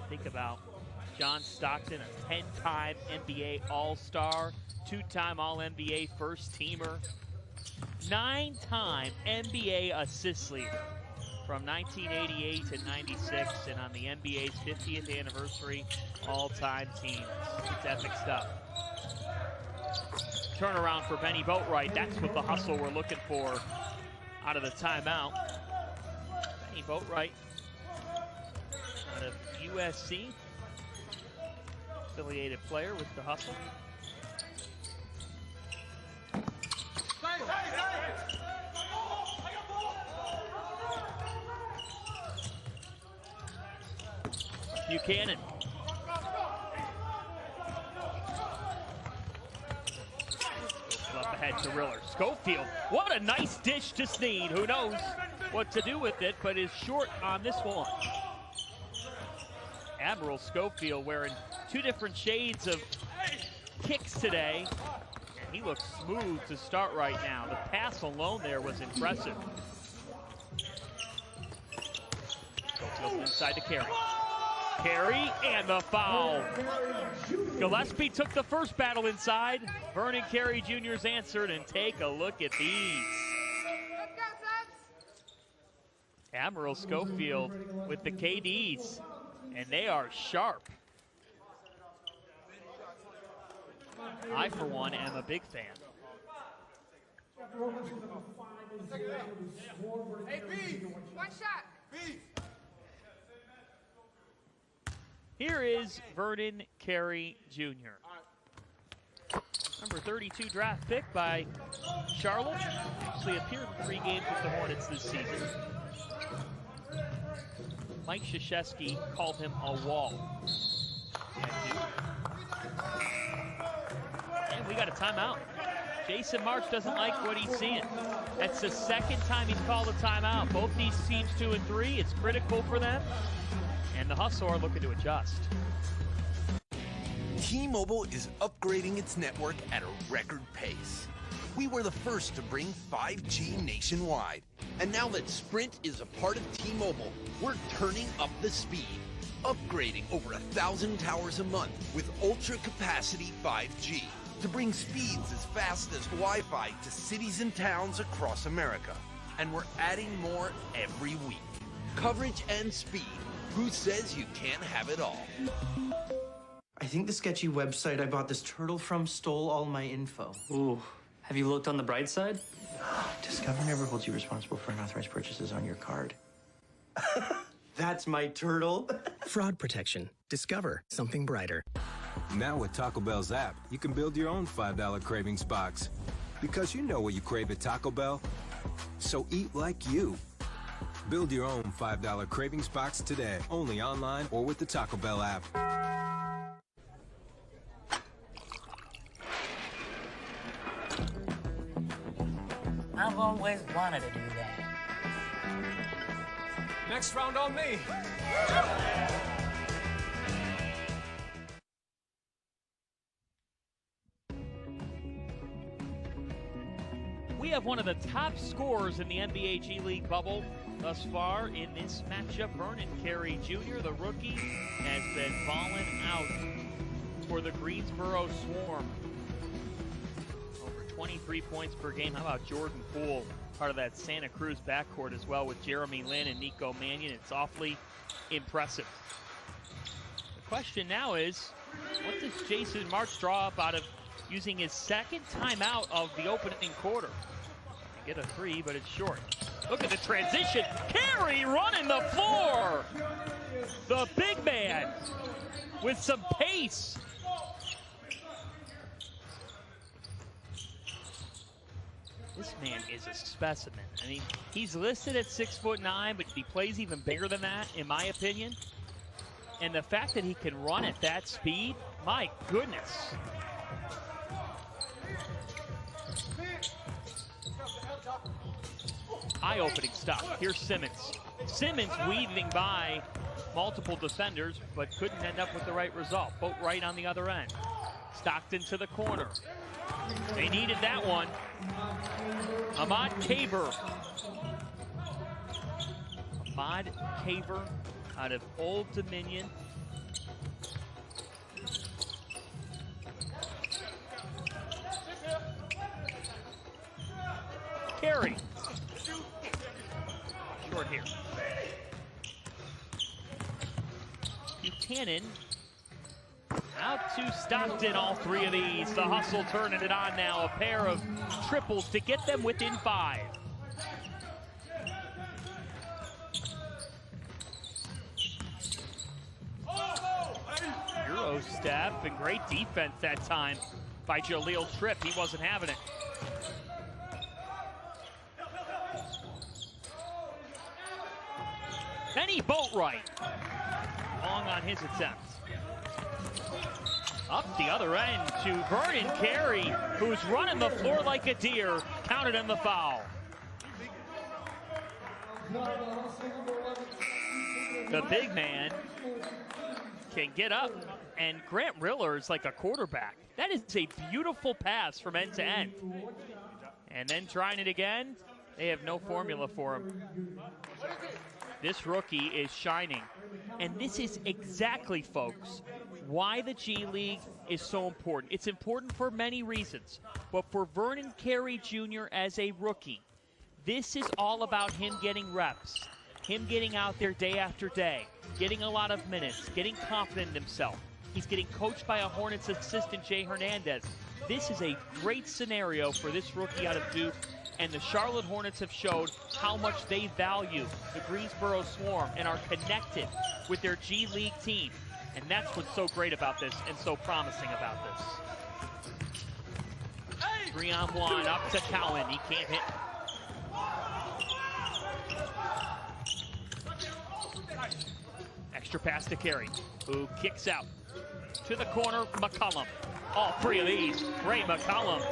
Think about John Stockton, a 10-time NBA All-Star, 2-time All-NBA first-teamer, 9-time NBA assist leader from 1988 to 96, and on the NBA's 50th anniversary all-time teams. It's epic stuff. Turnaround for Benny Boatwright. That's what the hustle we're looking for out of the timeout. Benny Boatwright out of USC, affiliated player with the hustle. Buchanan. Up ahead to Riller. Schofield, what a nice dish to Snead. Who knows what to do with it, but is short on this one. Admiral Schofield wearing two different shades of kicks today, and he looks smooth to start right now. The pass alone there was impressive. Schofield inside to Carey. Carey and the foul. Gillespie took the first battle inside. Vernon Carey Jr.'s answered, and take a look at these. Admiral Schofield with the KDs, and they are sharp. I, for one, am a big fan. Hey, B, one shot. B. Here is Vernon Carey Jr. Number 32 draft pick by Charlotte. Actually appeared in 3 games with the Hornets this season. Mike Krzyzewski called him a wall. And we got a timeout. Jason March doesn't like what he's seeing. That's the second time he's called a timeout. Both these teams 2 and 3. It's critical for them. And the Hustle are looking to adjust. T-Mobile is upgrading its network at a record pace. We were the first to bring 5G nationwide. And now that Sprint is a part of T-Mobile, we're turning up the speed. Upgrading over 1,000 towers a month with ultra-capacity 5G to bring speeds as fast as Wi-Fi to cities and towns across America. And we're adding more every week. Coverage and speed. Who says you can't have it all? I think the sketchy website I bought this turtle from stole all my info. Ooh, have you looked on the bright side? Discover never holds you responsible for unauthorized purchases on your card. That's my turtle. Fraud protection. Discover something brighter. Now with Taco Bell's app, you can build your own $5 cravings box. Because you know what you crave at Taco Bell. So eat like you. Build your own $5 cravings box today, only online or with the Taco Bell app. I've always wanted to do that. Next round on me. We have one of the top scorers in the NBA G League bubble thus far in this matchup. Vernon Carey Jr., the rookie, has been balling out for the Greensboro Swarm. Over 23 points per game. How about Jordan Poole, part of that Santa Cruz backcourt as well with Jeremy Lin and Nico Mannion. It's awfully impressive. The question now is, what does Jason March draw up out of using his second timeout of the opening quarter? Get a 3, but it's short. Look at the transition. Carey running the floor. The big man with some pace. This man is a specimen. I mean, he's listed at 6'9", but he plays even bigger than that, in my opinion. And the fact that he can run at that speed, my goodness. Eye-opening stuff. Here's Simmons. Simmons weaving by multiple defenders, but couldn't end up with the right result. Boatwright on the other end. Stockton to the corner. They needed that one. Ahmad Caver. Ahmad Caver out of Old Dominion. Carey. Short here. Buchanan out to Stockton, all three of these. The hustle turning it on now. A pair of triples to get them within 5. Euro step and great defense that time by Jahlil Tripp. He wasn't having it. Penny Boatwright. Long on his attempt. Up the other end to Vernon Carey, who's running the floor like a deer. Counted in the foul. The big man can get up, and Grant Riller is like a quarterback. That is a beautiful pass from end to end. And then trying it again, they have no formula for him. This rookie is shining. And this is exactly, folks, why the G League is so important. It's important for many reasons. But for Vernon Carey Jr. as a rookie, this is all about him getting reps, him getting out there day after day, getting a lot of minutes, getting confident in himself. He's getting coached by a Hornets assistant, Jay Hernandez. This is a great scenario for this rookie out of Duke. And the Charlotte Hornets have showed how much they value the Greensboro Swarm and are connected with their G League team. And that's what's so great about this and so promising about this. 3-on-1 up to Cowan. He can't hit. Extra pass to Carey, who kicks out. To the corner, McCollum. All three of these. Great McCollum.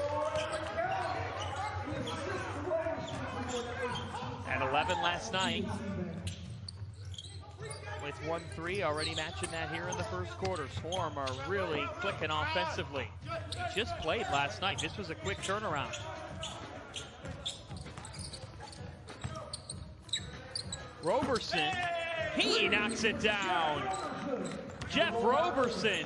At 11 last night. With 1-3, already matching that here in the first quarter. Swarm are really clicking offensively. He just played last night. This was a quick turnaround. Roberson, he knocks it down. Jeff Roberson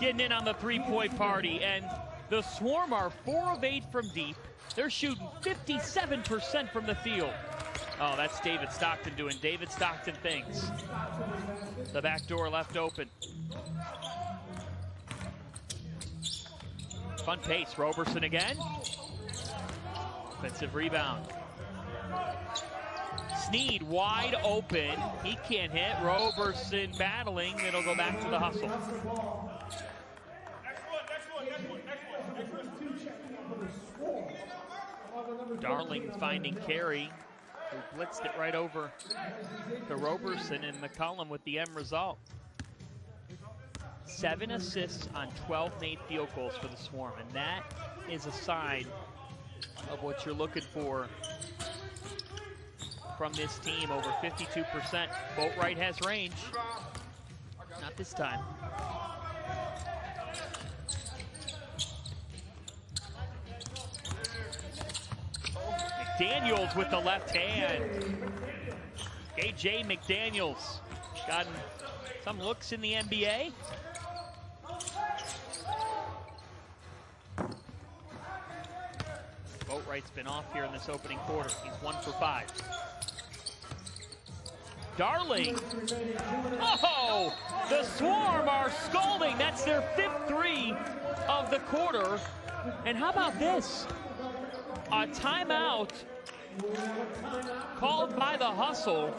getting in on the three-point party, and the Swarm are 4 of 8 from deep. They're shooting 57% from the field. Oh, that's David Stockton doing David Stockton things. The back door left open. Fun pace, Roberson again. Offensive rebound. Sneed wide open. He can't hit. Roberson battling. It'll go back to the hustle. Darling finding Carey, who blitzed it right over to Roberson, and McCollum with the end result. 7 assists on 12 made field goals for the Swarm, and that is a sign of what you're looking for from this team. Over 52%. Boatwright has range. Not this time. McDaniels with the left hand. AJ McDaniels gotten some looks in the NBA. Boatwright's been off here in this opening quarter. He's 1 for 5. Darling. Oh, the Swarm are scalding. That's their 5th 3 of the quarter. And how about this? A timeout called by the hustle.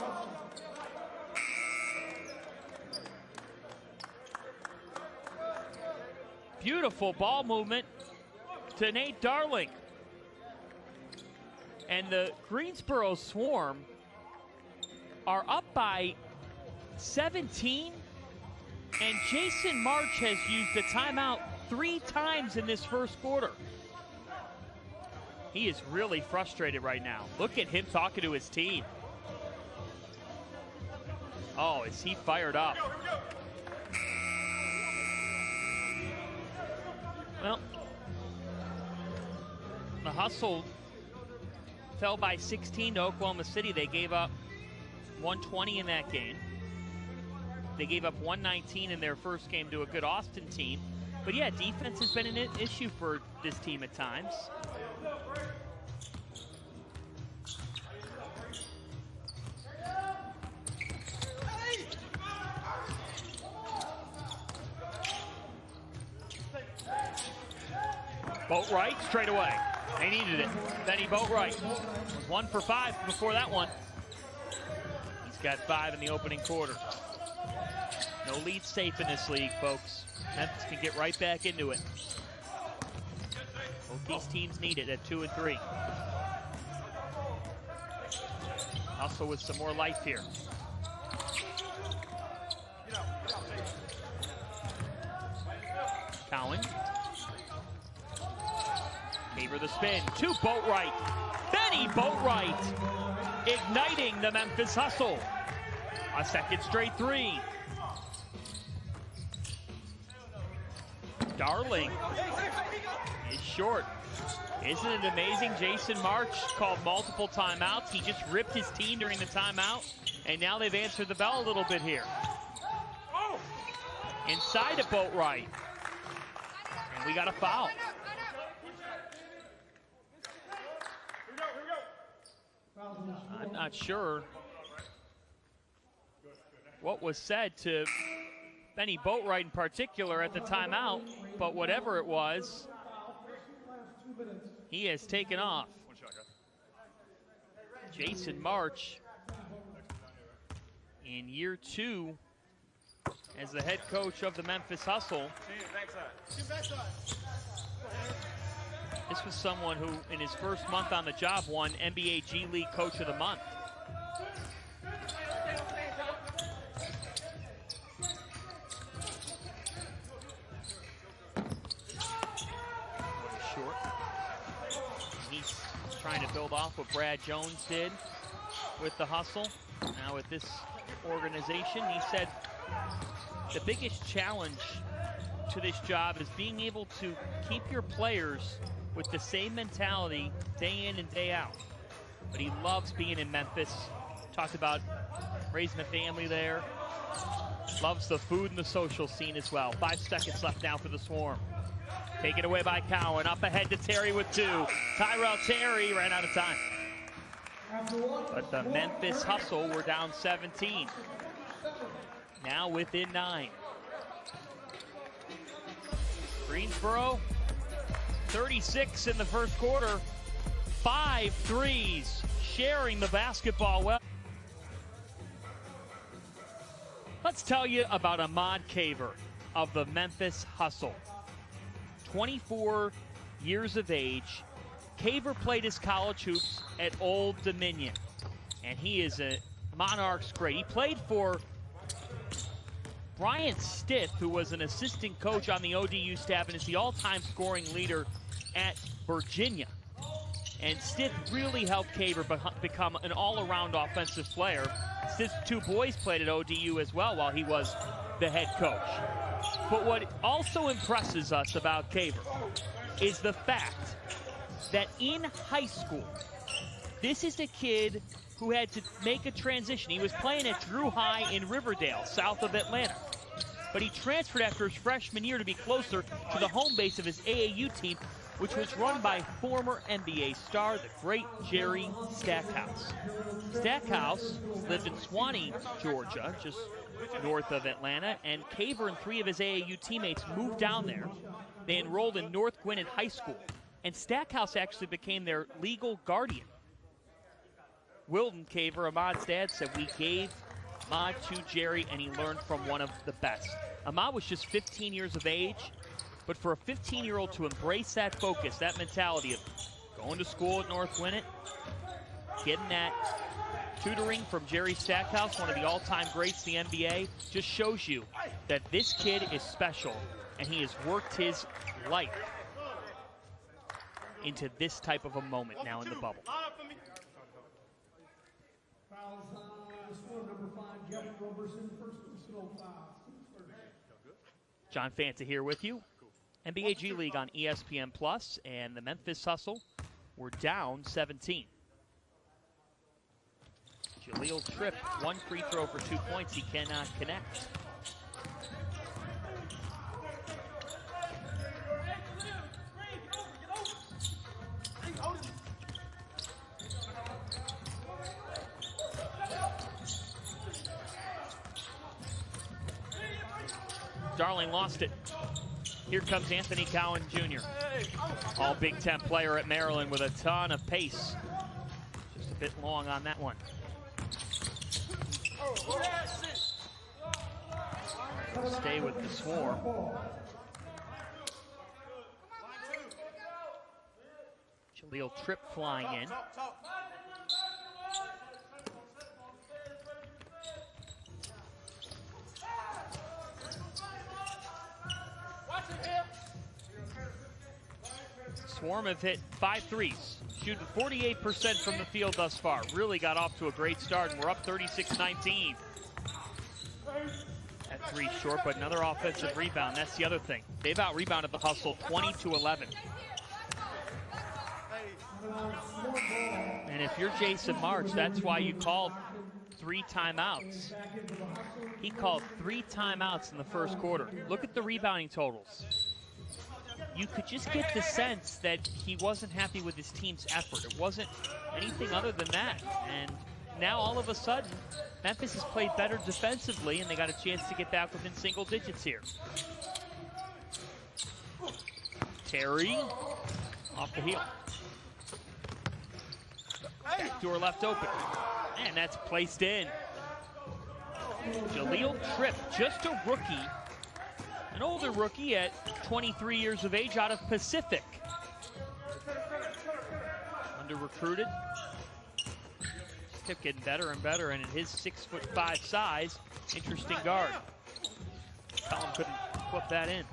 Beautiful ball movement to Nate Darling. And the Greensboro Swarm are up by 17. And Jason March has used the timeout 3 times in this first quarter. He is really frustrated right now. Look at him talking to his team. Oh, is he fired up? Well, the hustle fell by 16 to Oklahoma City. They gave up 120 in that game. They gave up 119 in their first game to a good Austin team. But yeah, defense has been an issue for this team at times. Boatwright straight away. They needed it. Benny Boatwright was 1 for 5 before that one. He's got 5 in the opening quarter. No lead safe in this league, folks. Memphis can get right back into it. Both these teams need it at 2 and 3. Also with some more life here. Cowan. Caver the spin to Boatwright. Benny Boatwright igniting the Memphis hustle. A second straight 3. Darling is short. Isn't it amazing? Jason March called multiple timeouts. He just ripped his team during the timeout, and now they've answered the bell a little bit here. Inside of Boatwright. And we got a foul. I'm not sure what was said to Benny Boatwright in particular at the timeout, but whatever it was, he has taken off. Jason March in year 2 as the head coach of the Memphis Hustle. This was someone who, in his first month on the job, won NBA G League Coach of the Month. Short. He's trying to build off what Brad Jones did with the Hustle. Now with this organization, he said the biggest challenge to this job is being able to keep your players with the same mentality day in and day out. But he loves being in Memphis. Talked about raising a family there. Loves the food and the social scene as well. 5 seconds left now for the Swarm. Taken away by Cowan. Up ahead to Terry with 2. Tyrell Terry ran out of time. But the Memphis Hustle were down 17. Now within 9. Greensboro, 36 in the first quarter. 5 threes, sharing the basketball well. Let's tell you about Ahmad Caver of the Memphis Hustle. 24 years of age. Caver played his college hoops at Old Dominion, and he is a Monarchs great. He played for Brian Stith, who was an assistant coach on the ODU staff and is the all-time scoring leader at Virginia. And Stith really helped Caver become an all-around offensive player. Stith's 2 boys played at ODU as well while he was the head coach. But what also impresses us about Caver is the fact that in high school, this is a kid who had to make a transition. He was playing at Drew High in Riverdale, south of Atlanta. But he transferred after his freshman year to be closer to the home base of his AAU team, which was run by former NBA star, the great Jerry Stackhouse. Stackhouse lived in Swanee, Georgia, just north of Atlanta, and Caver and 3 of his AAU teammates moved down there. They enrolled in North Gwinnett High School, and Stackhouse actually became their legal guardian. Wilton Caver, Ahmad's dad, said, "We gave Ahmad to Jerry, and he learned from one of the best." Ahmad was just 15 years of age, but for a 15-year-old to embrace that focus, that mentality of going to school at North Gwinnett, getting that tutoring from Jerry Stackhouse, one of the all-time greats in the NBA, just shows you that this kid is special, and he has worked his life into this type of a moment now in the bubble. John Fanta here with you. NBA G League on ESPN Plus, and the Memphis Hustle were down 17. Jahlil Tripp, 1 free throw for 2 points. He cannot connect. Darling lost it. Here comes Anthony Cowan Jr. All Big Ten player at Maryland with a ton of pace. Just a bit long on that one. Stay with the swarm. Jahlil Tripp flying in. Swarm have hit 5 threes, shooting 48% from the field thus far. Really got off to a great start, and we're up 36-19. That 3 short, but another offensive rebound. That's the other thing. They've out-rebounded the hustle 20-11. And if you're Jason March, that's why you called 3 timeouts. He called 3 timeouts in the first quarter. Look at the rebounding totals. You could just get the sense that he wasn't happy with his team's effort. It wasn't anything other than that. And now all of a sudden, Memphis has played better defensively, and they got a chance to get back within single digits here. Terry off the heel. Backdoor left open. And that's placed in. Jahlil Tripp, just a rookie. An older rookie at 23 years of age out of Pacific. Under-recruited. Kept getting better and better, and at his 6'5" size, interesting guard. Colin couldn't put that in.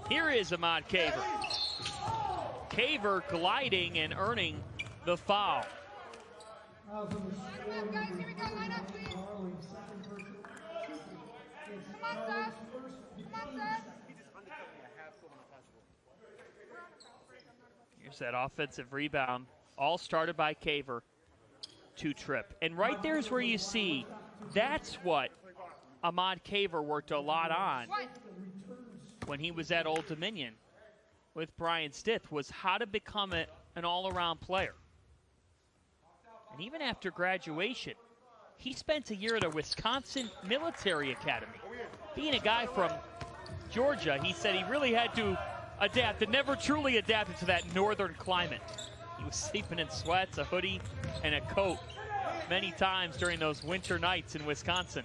Here is Ahmad Caver. Caver gliding and earning the foul. Guys, here we go. Line up, please. Come on, Seth. Come on, Seth. Here's that offensive rebound. All started by Caver to Tripp. And right there's where you see that's what Ahmad Caver worked a lot on when he was at Old Dominion with Brian Stith, was how to become an all-around player. And even after graduation, he spent a year at a Wisconsin military academy. Being a guy from Georgia, he said he really had to adapt and never truly adapted to that northern climate. He was sleeping in sweats, a hoodie, and a coat many times during those winter nights in Wisconsin.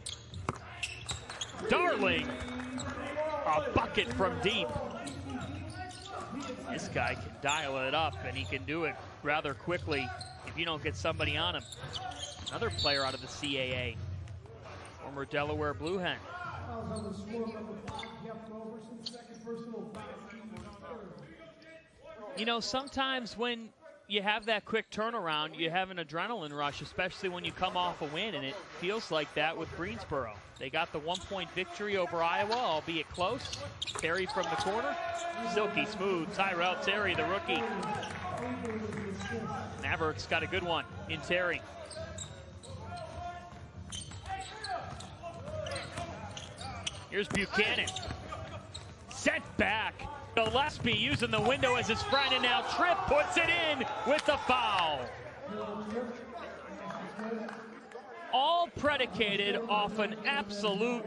Darling, a bucket from deep. This guy can dial it up, and he can do it rather quickly if you don't get somebody on him. Another player out of the CAA, former Delaware Blue Hen. You know, sometimes when you have that quick turnaround, you have an adrenaline rush, especially when you come off a win, and it feels like that with Greensboro. They got the 1-point victory over Iowa, albeit close. Terry from the corner. Silky smooth. Tyrell Terry, the rookie. Mavericks got a good one in Terry. Here's Buchanan. Set back. Gillespie using the window as his friend, and now Tripp puts it in with the foul. All predicated off an absolute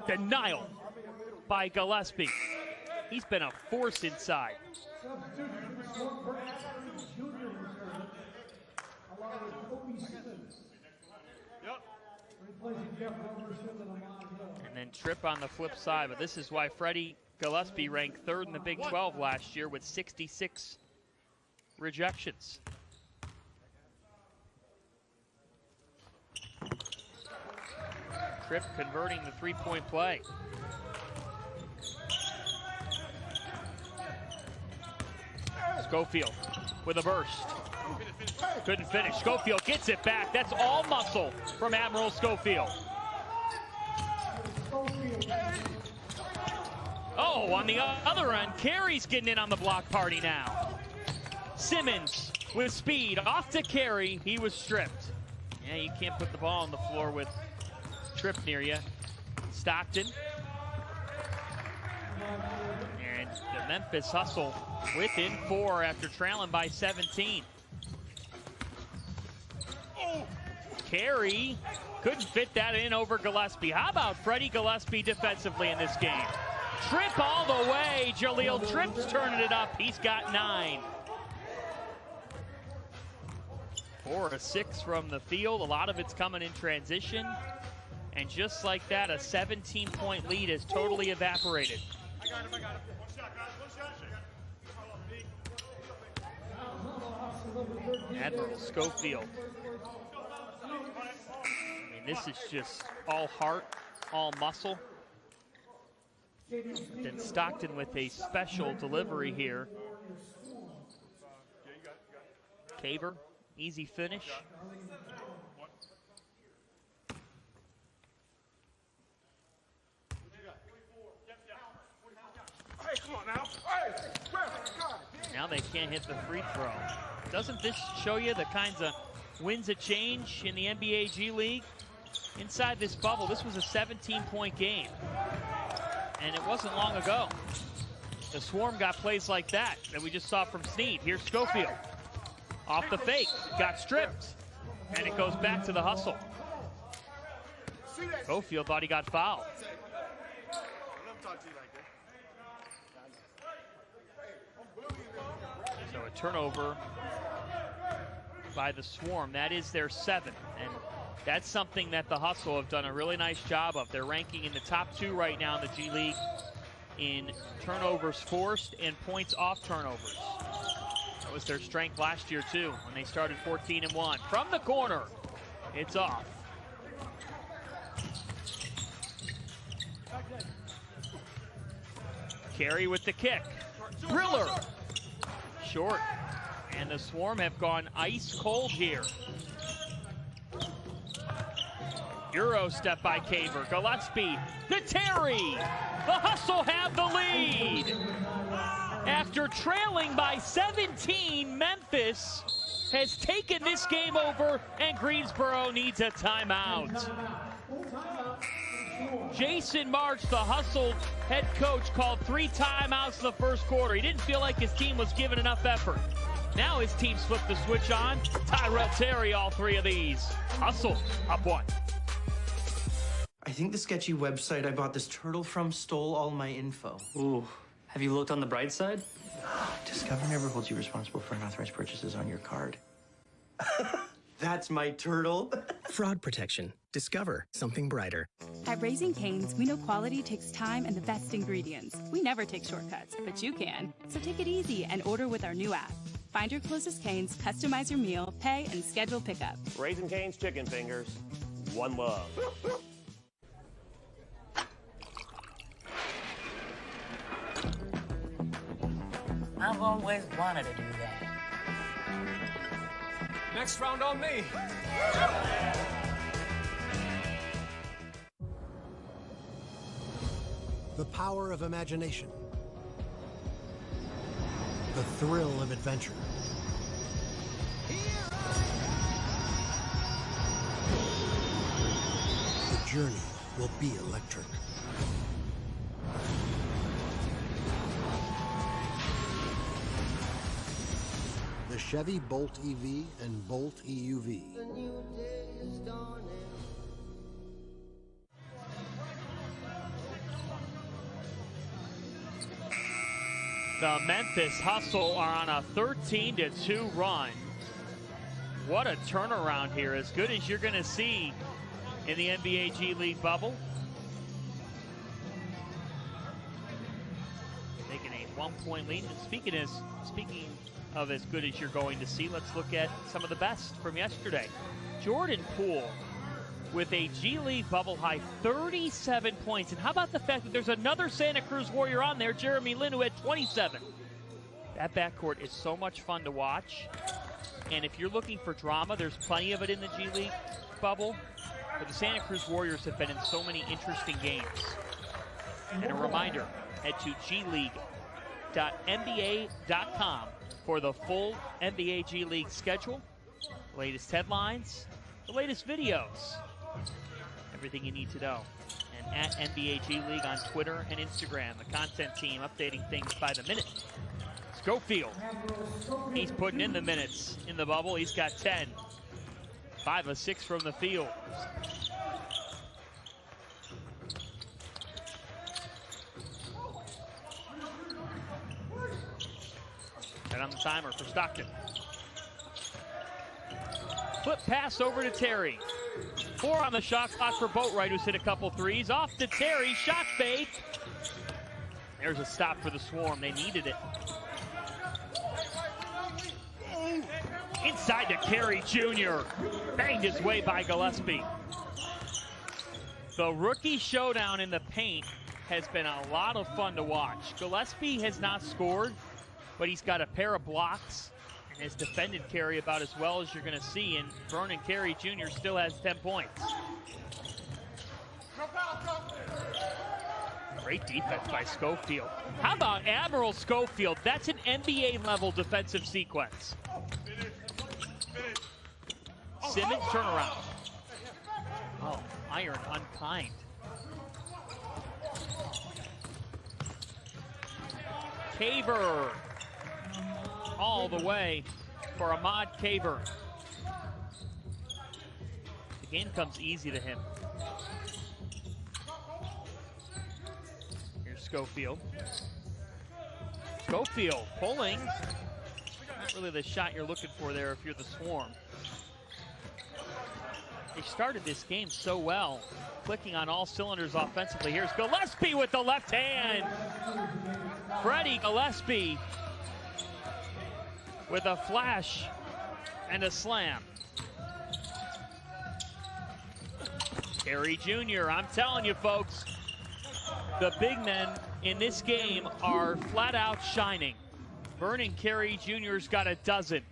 denial by Gillespie. He's been a force inside. And then Tripp on the flip side, but this is why Freddie Gillespie ranked 3rd in the Big 12 last year with 66 rejections. Tripp converting the three-point play. Schofield with a burst. Couldn't finish. Schofield gets it back. That's all muscle from Admiral Schofield. Oh, on the other end, Carey's getting in on the block party now. Simmons with speed, off to Carey. He was stripped. Yeah, you can't put the ball on the floor with Tripp near you. Stockton. And the Memphis hustle within 4 after trailing by 17. Carey couldn't fit that in over Gillespie. How about Freddie Gillespie defensively in this game? Tripp all the way. Jahlil Tripp's turning it up. He's got 9. 4 of 6 from the field. A lot of it's coming in transition. And just like that, a 17-point lead has totally evaporated. I got him. One shot, guys. One shot. Admiral Schofield. I mean, this is just all heart, all muscle. Then Stockton with a special delivery here. Caver, easy finish. Now they can't hit the free throw. Doesn't this show you the kinds of winds of change in the NBA G League? Inside this bubble, this was a 17-point game. And it wasn't long ago. The Swarm got plays like that we just saw from Snead. Here's Schofield. Off the fake, got stripped. And it goes back to the hustle. Schofield thought he got fouled. So a turnover by the Swarm. That is their 7th. And that's something that the Hustle have done a really nice job of. They're ranking in the top 2 right now in the G League in turnovers forced and points off turnovers. That was their strength last year too when they started 14-1. From the corner, it's off. Carey with the kick. Driller. Short. And the Swarm have gone ice cold here. Euro step by Caver. Gillespie to Terry. The Hustle have the lead. After trailing by 17, Memphis has taken this game over, and Greensboro needs a timeout. Jason March, the Hustle head coach, called 3 timeouts in the first quarter. He didn't feel like his team was giving enough effort. Now his team flipped the switch on. Tyrell Terry, all 3 of these. Hustle up 1. I think the sketchy website I bought this turtle from stole all my info. Ooh, have you looked on the bright side? Discover never holds you responsible for unauthorized purchases on your card. That's my turtle. Fraud protection. Discover something brighter. At Raising Cane's, we know quality takes time and the best ingredients. We never take shortcuts, but you can. So take it easy and order with our new app. Find your closest Cane's, customize your meal, pay, and schedule pickup. Raising Cane's chicken fingers. One love. I've always wanted to do that. Next round on me. The power of imagination. The thrill of adventure. The journey will be electric. The Chevy Bolt EV and Bolt EUV. The Memphis Hustle are on a 13-2 run. What a turnaround here, as good as you're going to see in the NBA G League bubble. Taking a 1-point lead. And speaking of as good as you're going to see, let's look at some of the best from yesterday. Jordan Poole with a G League bubble high 37 points. And how about the fact that there's another Santa Cruz Warrior on there, Jeremy Lin, who had 27. That backcourt is so much fun to watch. And if you're looking for drama, there's plenty of it in the G League bubble. But the Santa Cruz Warriors have been in so many interesting games. And a reminder, head to gleague.nba.com for the full NBA G League schedule, the latest headlines, the latest videos, everything you need to know. And at NBA G League on Twitter and Instagram, the content team updating things by the minute. Schofield, he's putting in the minutes in the bubble. He's got 10. 5 of 6 from the field. And on the timer for Stockton. Flip pass over to Terry. 4 on the shot clock for Boatwright, who's hit a couple threes. Off to Terry, shot fake. There's a stop for the Swarm. They needed it. Inside to Carey Jr. Banged his way by Gillespie. The rookie showdown in the paint has been a lot of fun to watch. Gillespie has not scored, but he's got a pair of blocks and has defended Carey about as well as you're going to see. And Vernon Carey Jr. still has 10 points. Great defense by Schofield. How about Admiral Schofield? That's an NBA-level defensive sequence. Simmons turnaround. Oh, iron unkind. Caver all the way for Ahmad Caver. The game comes easy to him. Here's Schofield. Schofield pulling. Not really the shot you're looking for there if you're the Swarm. They started this game so well, clicking on all cylinders offensively. Here's Gillespie with the left hand. Freddie Gillespie with a flash and a slam. Carey Jr., I'm telling you folks, the big men in this game are flat out shining. Vernon Carey Jr.'s got a dozen.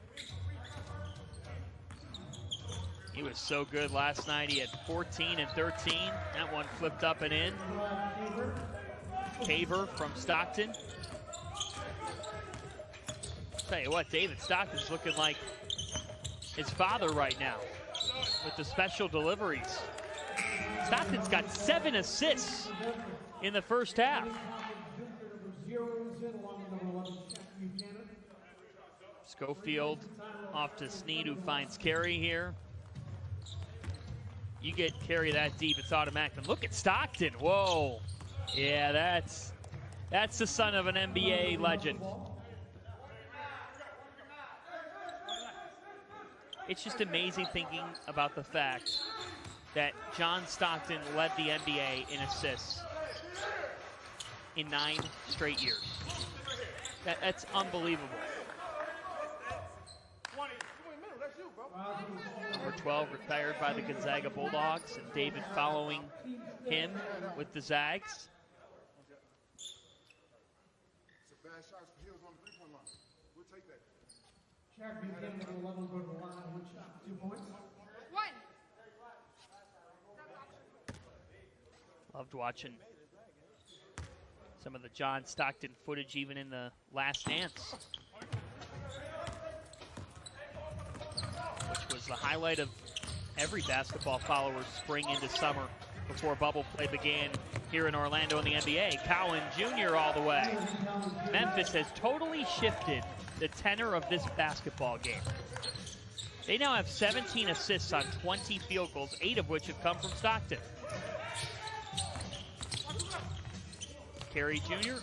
He was so good last night. He had 14 and 13. That one flipped up and in. Caver from Stockton. Tell you what, David Stockton's looking like his father right now with the special deliveries. Stockton's got 7 assists in the first half. Schofield off to Snead, who finds Carey here. You get Carey that deep, it's automatic. And look at Stockton, whoa. Yeah, that's the son of an NBA legend. It's just amazing thinking about the fact that John Stockton led the NBA in assists in 9 straight years. That's unbelievable. Number 12 retired by the Gonzaga Bulldogs, and David following him with the Zags. Loved watching some of the John Stockton footage even in the Last Dance, which was the highlight of every basketball follower's spring into summer before bubble play began here in Orlando in the NBA. Cowan Jr. all the way. Memphis has totally shifted the tenor of this basketball game. They now have 17 assists on 20 field goals, 8 of which have come from Stockton. Carey Jr.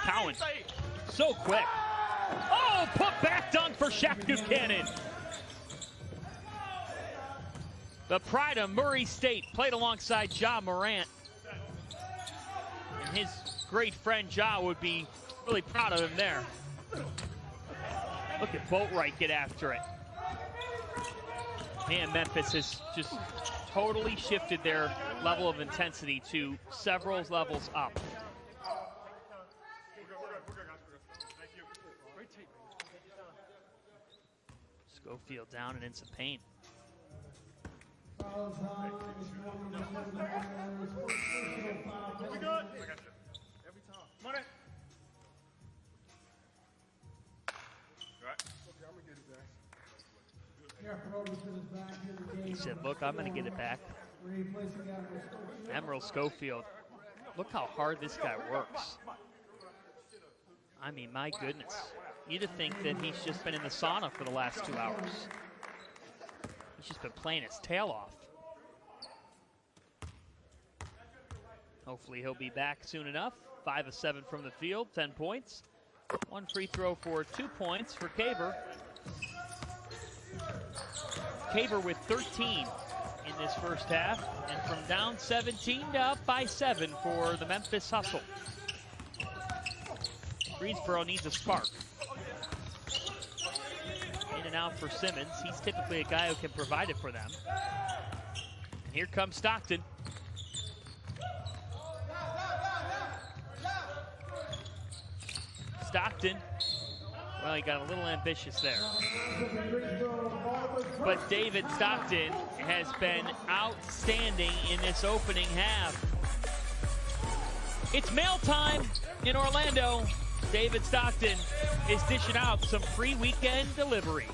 Cowan, so quick. Oh, put back dunk for Shaq Buchanan. The pride of Murray State played alongside Ja Morant. And his great friend Ja would be really proud of him there. Look at Boatwright get after it. Man, Memphis has just totally shifted their level of intensity to several levels up. Schofield down and in some pain. He said, look, I'm going to get it back. Admiral Schofield, look how hard this guy works. I mean, my goodness. You'd think that he's just been in the sauna for the last 2 hours. He's just been playing his tail off. Hopefully he'll be back soon enough. 5 of 7 from the field, 10 points. 1 free throw for 2 points for Caver. Caver with 13 in this first half, and from down 17 to up by 7 for the Memphis Hustle. Greensboro needs a spark. In and out for Simmons. He's typically a guy who can provide it for them. And here comes Stockton. Stockton, well, he got a little ambitious there. But David Stockton has been outstanding in this opening half. It's mail time in Orlando. David Stockton is dishing out some free weekend deliveries.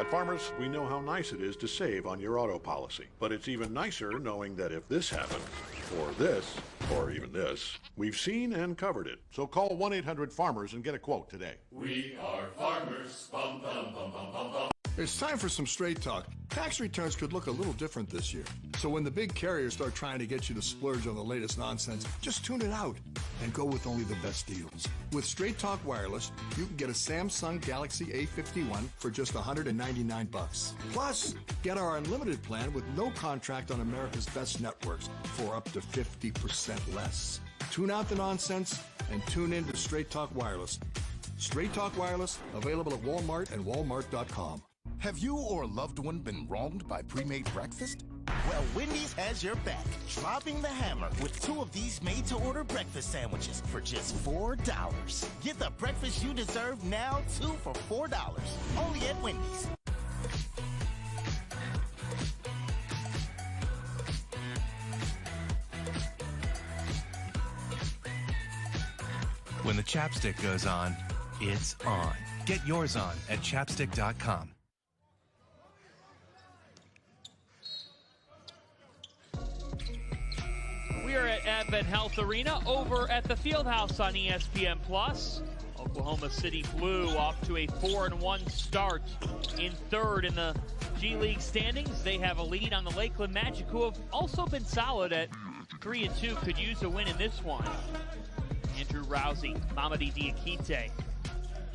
At Farmers, we know how nice it is to save on your auto policy. But it's even nicer knowing that if this happens, or this, or even this, we've seen and covered it. So call 1-800-FARMERS and get a quote today. We are farmers. Bum, bum, bum, bum, bum, bum. It's time for some straight talk. Tax returns could look a little different this year. So when the big carriers start trying to get you to splurge on the latest nonsense, just tune it out and go with only the best deals. With Straight Talk Wireless, you can get a Samsung Galaxy A51 for just $199. Plus, get our unlimited plan with no contract on America's best networks for up to 50% less. Tune out the nonsense and tune in to Straight Talk Wireless. Straight Talk Wireless, available at Walmart and Walmart.com. Have you or a loved one been wronged by pre-made breakfast? Well, Wendy's has your back, dropping the hammer with 2 of these made-to-order breakfast sandwiches for just $4. Get the breakfast you deserve now, 2 for $4. Only at Wendy's. When the chapstick goes on, it's on. Get yours on at chapstick.com. We are at Advent Health Arena over at the Fieldhouse on ESPN+. Oklahoma City Blue off to a 4-1 start in third in the G League standings. They have a lead on the Lakeland Magic, who have also been solid at 3-2. Could use a win in this one. Andrew Rousey, Mamadi Diakite,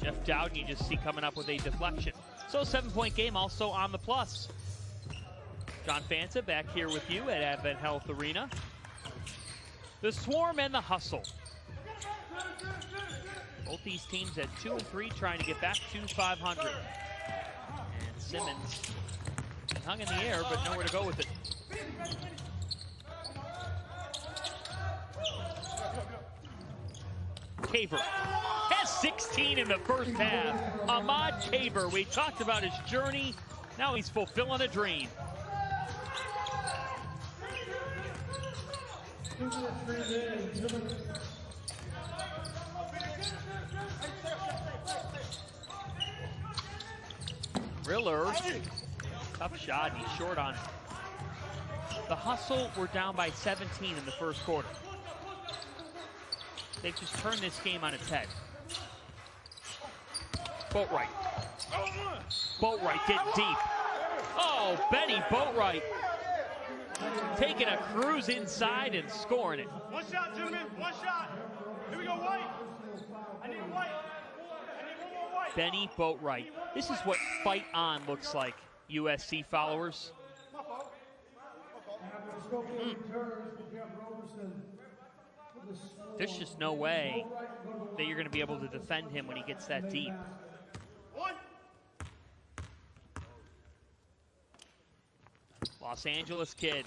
Jeff Dowden you just see coming up with a deflection. So 7-point game also on the plus. John Fanta back here with you at Advent Health Arena. The Swarm and the Hustle. Both these teams at 2 and 3 trying to get back to 500. And Simmons hung in the air but nowhere to go with it. Caver has 16 in the first half. Ahmad Caver, we talked about his journey. Now he's fulfilling a dream. Riller, tough shot, he's short on it. The Hustle were down by 17 in the first quarter. They've just turned this game on its head. Boatwright. Boatwright getting deep. Oh, Benny Boatwright taking a cruise inside and scoring it. One shot, gentlemen, one shot. Here we go, White. I need a White. I need one more White. Benny Boatwright. This is what Fight On looks like, USC followers. There's just no way that you're going to be able to defend him when he gets that deep. Los Angeles kid,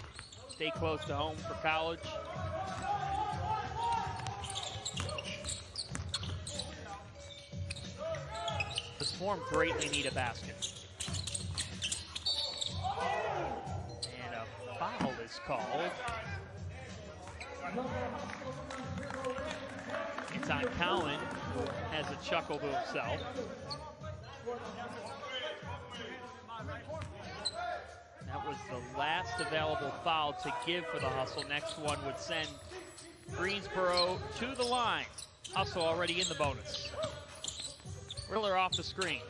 stay close to home for college. The Swarm greatly need a basket. And a foul is called. It's on Cowan, has a chuckle to himself. That That was the last available foul to give for the Hustle. Next one would send Greensboro to the line. Hustle already in the bonus. Riller off the screen.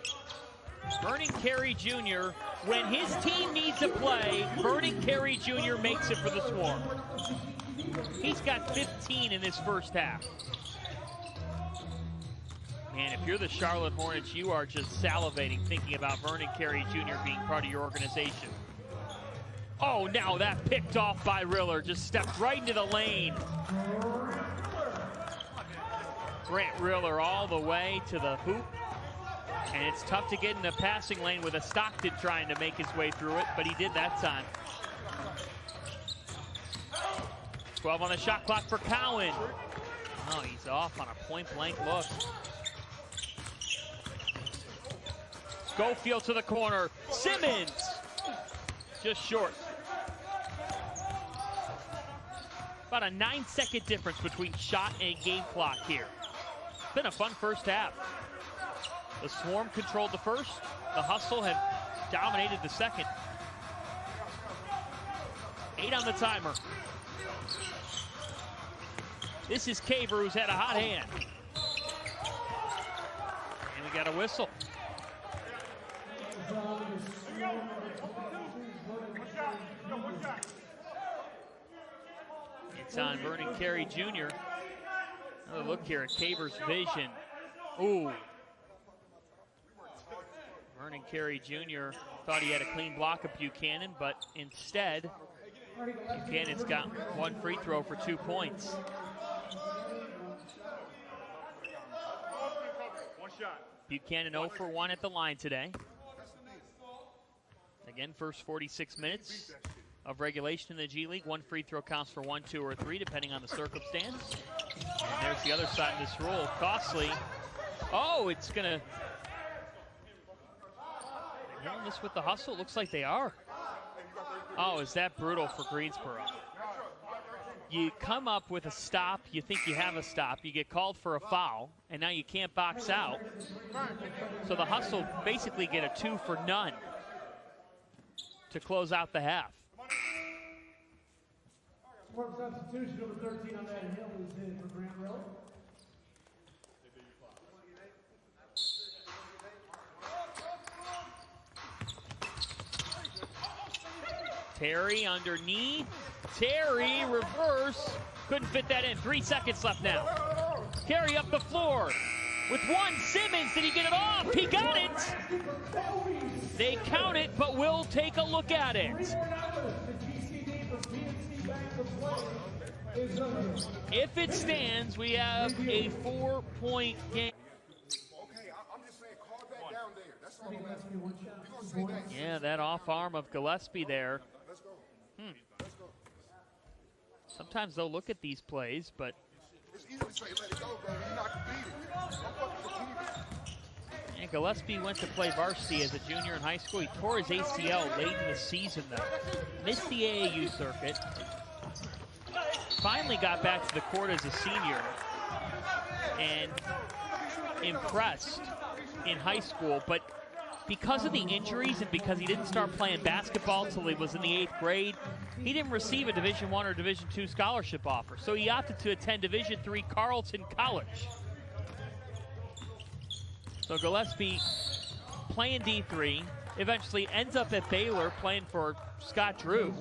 Vernon Carey Jr., when his team needs a play, Vernon Carey Jr. makes it for the Swarm. He's got 15 in this first half. Man, if you're the Charlotte Hornets, you are just salivating thinking about Vernon Carey Jr. being part of your organization. Oh, now that picked off by Riller, just stepped right into the lane. Grant Riller all the way to the hoop. And it's tough to get in the passing lane with a Stockton trying to make his way through it, but he did that time. 12 on the shot clock for Cowan. Oh, he's off on a point-blank look. Schofield to the corner. Simmons, just short. About a 9-second difference between shot and game clock here. It's been a fun first half. The Swarm controlled the first. The Hustle have dominated the second. 8 on the timer. This is Caver, who's had a hot hand. And we got a whistle. It's on Vernon Carey Jr. Another look here at Caver's vision. Ooh. Vernon Carey Jr. thought he had a clean block of Buchanan, but instead, Buchanan's got one free throw for 2 points. Buchanan 0 for 1 at the line today. Again, first 46 minutes of regulation in the G League. One free throw counts for 1, 2, or 3, depending on the circumstance. And there's the other side of this rule. Costly. Oh, it's going to... Hitting this with the Hustle? Looks like they are. Oh, is that brutal for Greensboro? You come up with a stop, you think you have a stop, you get called for a foul, and now you can't box out. So the Hustle basically get a 2 for none to close out the half. Substitution number 13 on that hill is in for Grant Riller. Terry underneath. Terry reverse. Couldn't fit that in. 3 seconds left now. Carey up the floor with one. Simmons, did he get it off? He got it. They count it, but we'll take a look at it. If it stands, we have a 4-point game. Yeah, that off arm of Gillespie there. Sometimes they'll look at these plays, but and Gillespie went to play varsity as a junior in high school. He tore his ACL late in the season, though. Missed the AAU circuit. Finally got back to the court as a senior and impressed in high school, but because of the injuries and because he didn't start playing basketball until he was in the 8th grade, he didn't receive a Division I or Division II scholarship offer. So he opted to attend Division III Carleton College. So Gillespie playing D3, eventually ends up at Baylor playing for Scott Drew,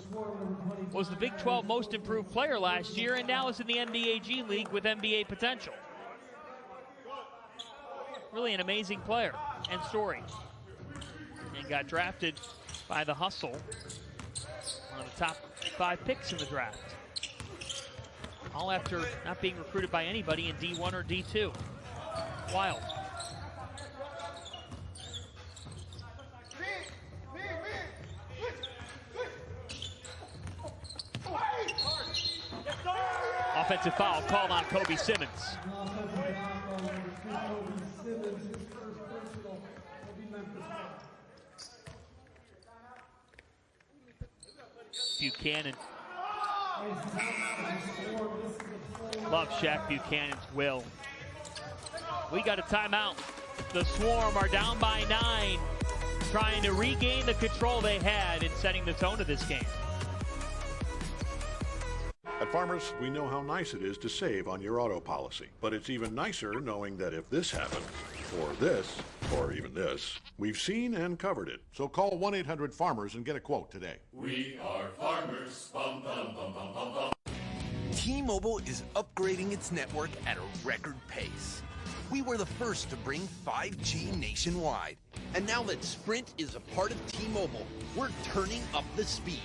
was the Big 12 most improved player last year, and now is in the NBA G League with NBA potential. Really an amazing player and story. And got drafted by the Hustle, one of the top 5 picks in the draft. All after not being recruited by anybody in D1 or D2. Wild. Offensive foul called on Kobe Simmons. Buchanan. Love Shaq Buchanan's will. We got a timeout. The Swarm are down by 9. trying to regain the control they had in setting the tone of this game. At Farmers, we know how nice it is to save on your auto policy, but it's even nicer knowing that if this happened, or this, or even this, we've seen and covered it. So call 1-800-FARMERS and get a quote today. We are farmers. Bum, bum, bum, bum, bum, bum. T-Mobile is upgrading its network at a record pace. We were the first to bring 5G nationwide. And now that Sprint is a part of T-Mobile, we're turning up the speed.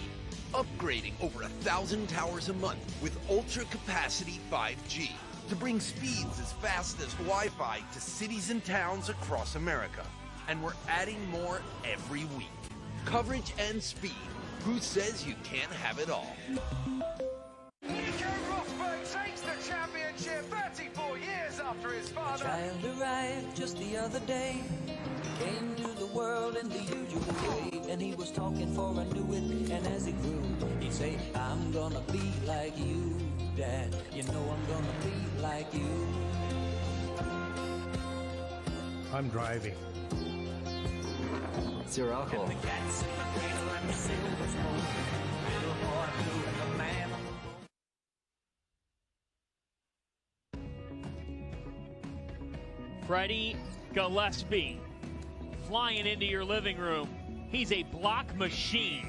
Upgrading over 1,000 towers a month with ultra-capacity 5G to bring speeds as fast as Wi-Fi to cities and towns across America. And we're adding more every week. Coverage and speed. Who says you can't have it all? Takes the championship 34 years after his father. Child arrived just the other day. Came to the world in the usual way. And he was talking for I knew it. And as he grew, he'd say, I'm gonna be like you, Dad. You know I'm gonna be like you. I'm driving. Zero alcohol. Freddie Gillespie flying into your living room. He's a block machine.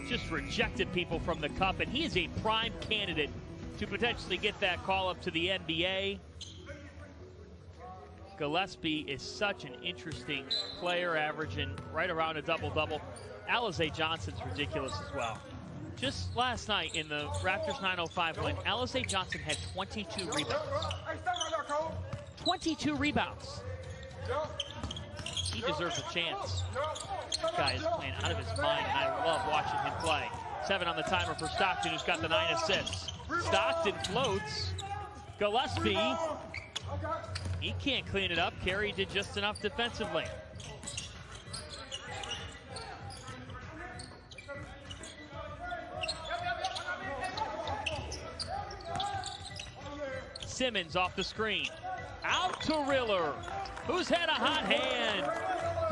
Just rejected people from the cup, and he is a prime candidate to potentially get that call up to the NBA. Gillespie is such an interesting player, averaging right around a double-double. Alize Johnson's ridiculous as well. Just last night in the Raptors 905 win, Alize Johnson had 22 rebounds. 22 rebounds. He deserves a chance. This guy is playing out of his mind, and I love watching him play. 7 on the timer for Stockton, who's got the 9 assists. Stockton floats. Gillespie, he can't clean it up. Carey did just enough defensively. Simmons off the screen. Out to Riller, who's had a hot hand.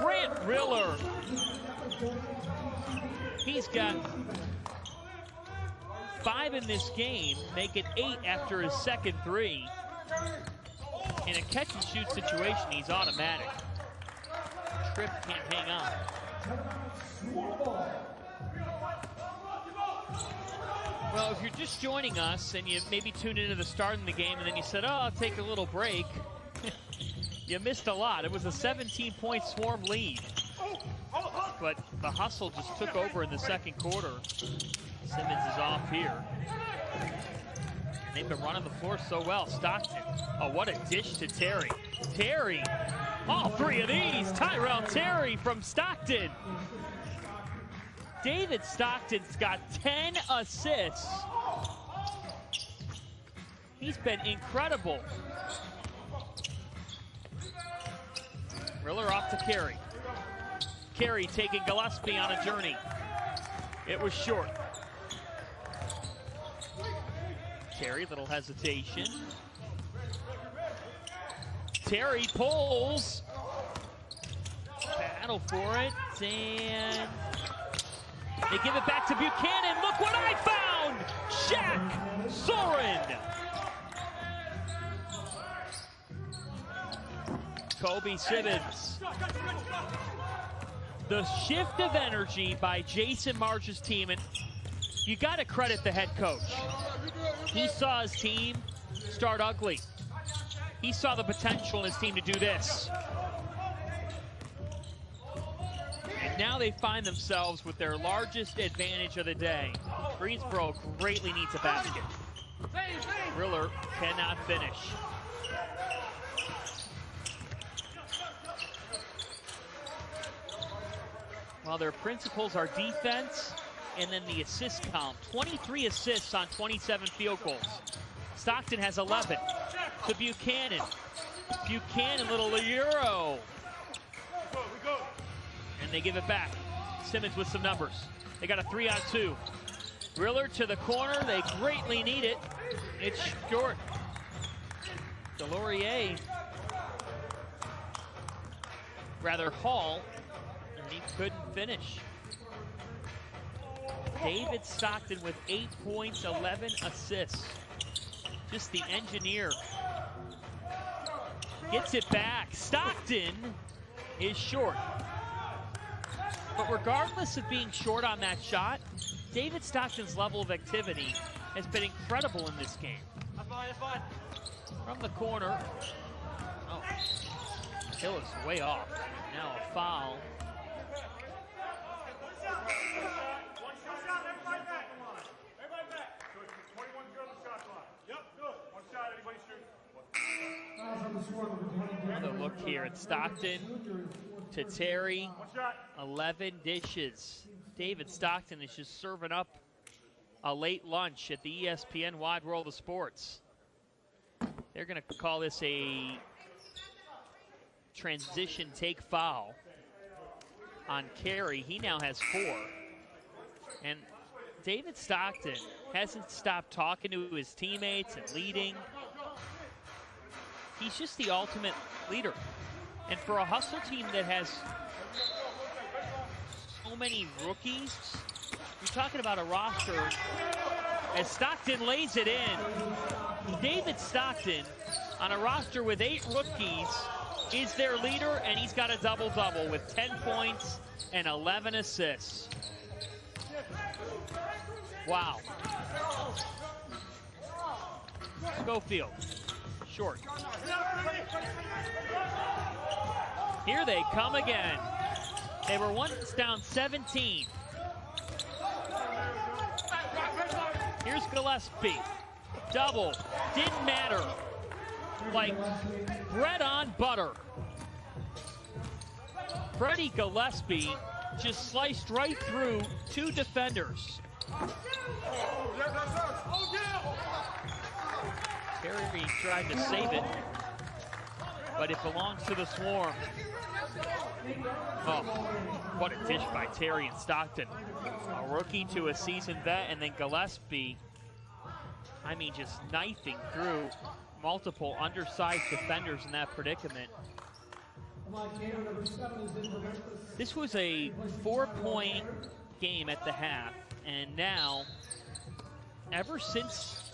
Grant Riller. He's got 5 in this game, make it 8 after his second 3. In a catch-and-shoot situation, he's automatic. Tripp can't hang on. Well, if you're just joining us and you maybe tuned into the start of the game and then you said, oh, I'll take a little break, you missed a lot. It was a 17-point Swarm lead. But the hustle just took over in the second quarter. Simmons is off here. And they've been running the floor so well. Stockton, oh, what a dish to Terry. Terry, all 3 of these. Tyrell Terry from Stockton. David Stockton's got 10 assists. He's been incredible. Riller off to Carey. Carey taking Gillespie on a journey. It was short. Terry, little hesitation. Terry pulls. Battle for it, and they give it back to Buchanan. Look what I found! Shaq Soren. Kobe Simmons. The shift of energy by Jason Marsh's team, and you got to credit the head coach. He saw his team start ugly. He saw the potential in his team to do this. And now they find themselves with their largest advantage of the day. Greensboro greatly needs a basket. Riller cannot finish. Well, their principles are defense and then the assist count. 23 assists on 27 field goals. Stockton has 11. To Buchanan. Buchanan, little Euro. And they give it back. Simmons with some numbers. They got a 3-on-2. Riller to the corner. They greatly need it. It's short. Delorier. Rather, Hall. he couldn't finish. David Stockton with 8 points, 11 assists. Just the engineer. Gets it back. Stockton is short. But regardless of being short on that shot, David Stockton's level of activity has been incredible in this game. From the corner. Oh, Hill is way off. Now a foul. Another look here at Stockton to Terry. 11 dishes. David Stockton is just serving up a late lunch at the ESPN Wide World of Sports. They're going to call this a transition take foul on Carey. He now has 4. And David Stockton hasn't stopped talking to his teammates and leading. He's just the ultimate leader. And for a Hustle team that has so many rookies, you're talking about a roster as Stockton lays it in. David Stockton on a roster with 8 rookies is their leader, and he's got a double-double with 10 points and 11 assists. Wow. Schofield, short. Here they come again. They were once down 17. Here's Gillespie. Double. Didn't matter. Like bread on butter. Freddie Gillespie just sliced right through 2 defenders. Terry tried to save it, but it belongs to the Swarm. Oh, what a dish by Terry and Stockton. A rookie to a seasoned vet, and then Gillespie, I mean, just knifing through multiple undersized defenders in that predicament. This was a 4-point game at the half, and now, ever since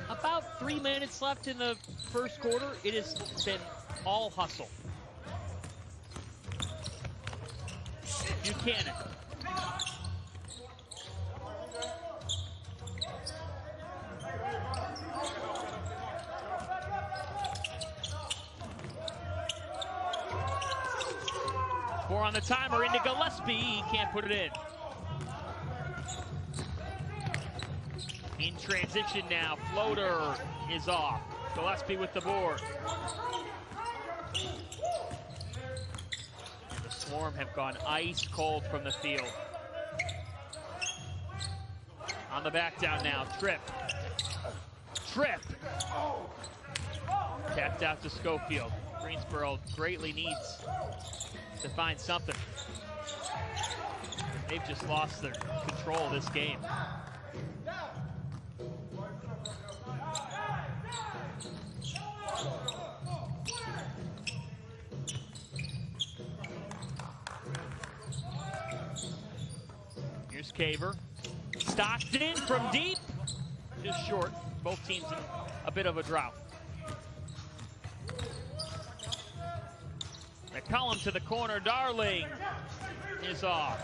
about 3 minutes left in the first quarter, it has been all hustle. Buchanan. Four on the timer into Gillespie. He can't put it in. In transition now. Floater is off. Gillespie with the board. And the Swarm have gone ice cold from the field. On the back down now. Tripp. Tripp. Tapped out to Schofield. Greensboro greatly needs to find something. They've just lost their control of this game. Here's Caver. Stockton from deep. Just short. Both teams in a bit of a drought. McCollum to the corner. Darling is off.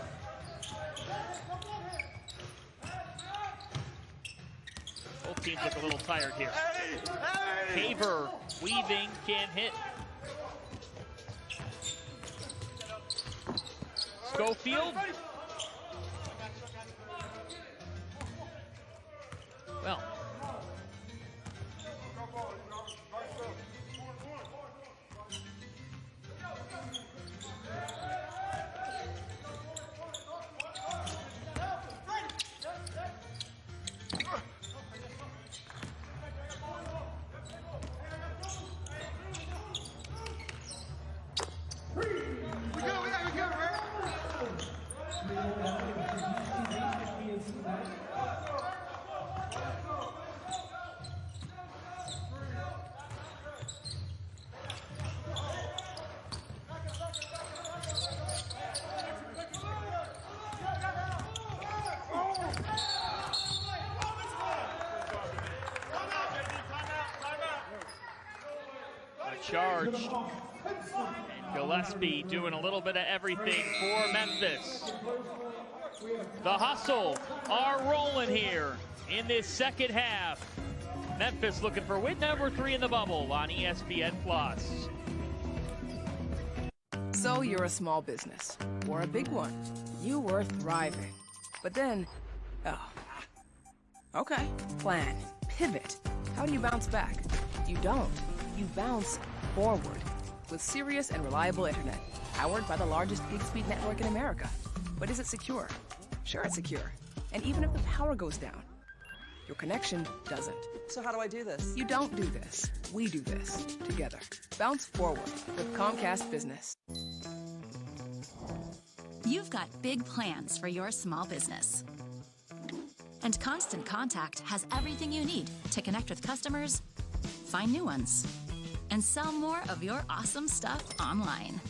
Both teams look a little tired here. Caver weaving, can't hit. Schofield. Well, charged. And Gillespie doing a little bit of everything for Memphis. The Hustle are rolling here in this second half. Memphis looking for win number 3 in the bubble on ESPN+. So you're a small business, or a big one. You were thriving. But then, okay, plan, pivot. How do you bounce back? You don't. You bounce forward with serious and reliable internet, powered by the largest gig-speed network in America. But is it secure? Sure, it's secure. And even if the power goes down, your connection doesn't. So how do I do this? You don't do this. We do this together. Bounce forward with Comcast Business. You've got big plans for your small business. And Constant Contact has everything you need to connect with customers, find new ones, and sell more of your awesome stuff online.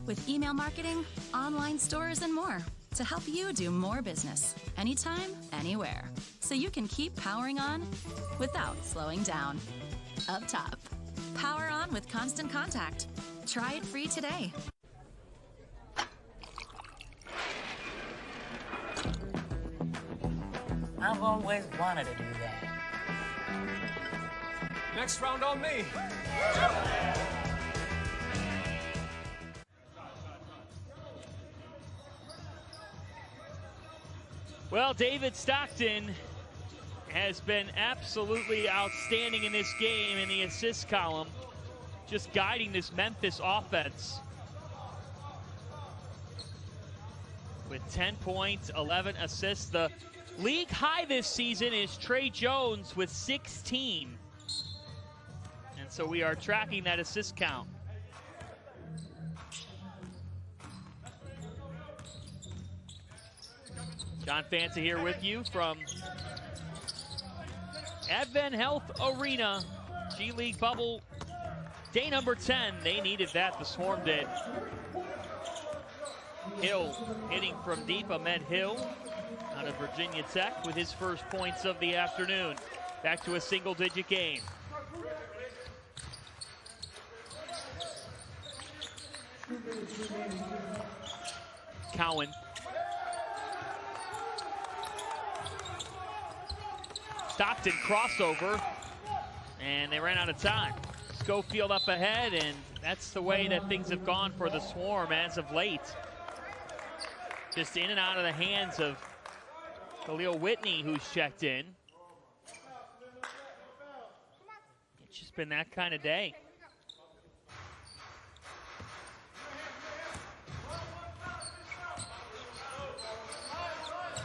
With email marketing, online stores, and more to help you do more business anytime, anywhere. So you can keep powering on without slowing down. Up top, power on with Constant Contact. Try it free today. I've always wanted to do that. Next round on me. Well, David Stockton has been absolutely outstanding in this game in the assist column, just guiding this Memphis offense. With 10 points, 11 assists. The league high this season is Trey Jones with 16. And so we are tracking that assist count. John Fancy here with you from Advent Health Arena, G League Bubble, day number 10. They needed that, the Swarm did. Hill hitting from deep, Ahmed Hill out of Virginia Tech with his first points of the afternoon. Back to a single-digit game. Cowan. Stockton crossover, and they ran out of time. Schofield up ahead, and that's the way that things have gone for the Swarm as of late. Just in and out of the hands of Khalil Whitney, who's checked in. It's just been that kind of day.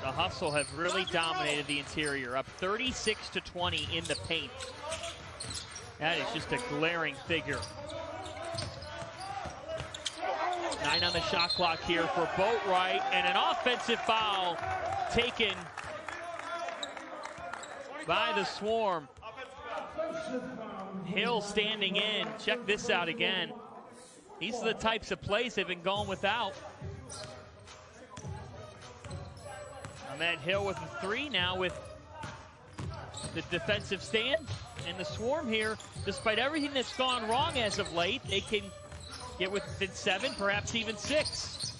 The Hustle have really dominated the interior, up 36-20 in the paint. That is just a glaring figure. 9 on the shot clock here for Boatwright, and an offensive foul taken by the Swarm. Hill standing in. Check this out again. These are the types of plays they've been going without. Ahmed Hill with a 3 now with the defensive stand. And the Swarm here, despite everything that's gone wrong as of late, they can get within 7, perhaps even 6.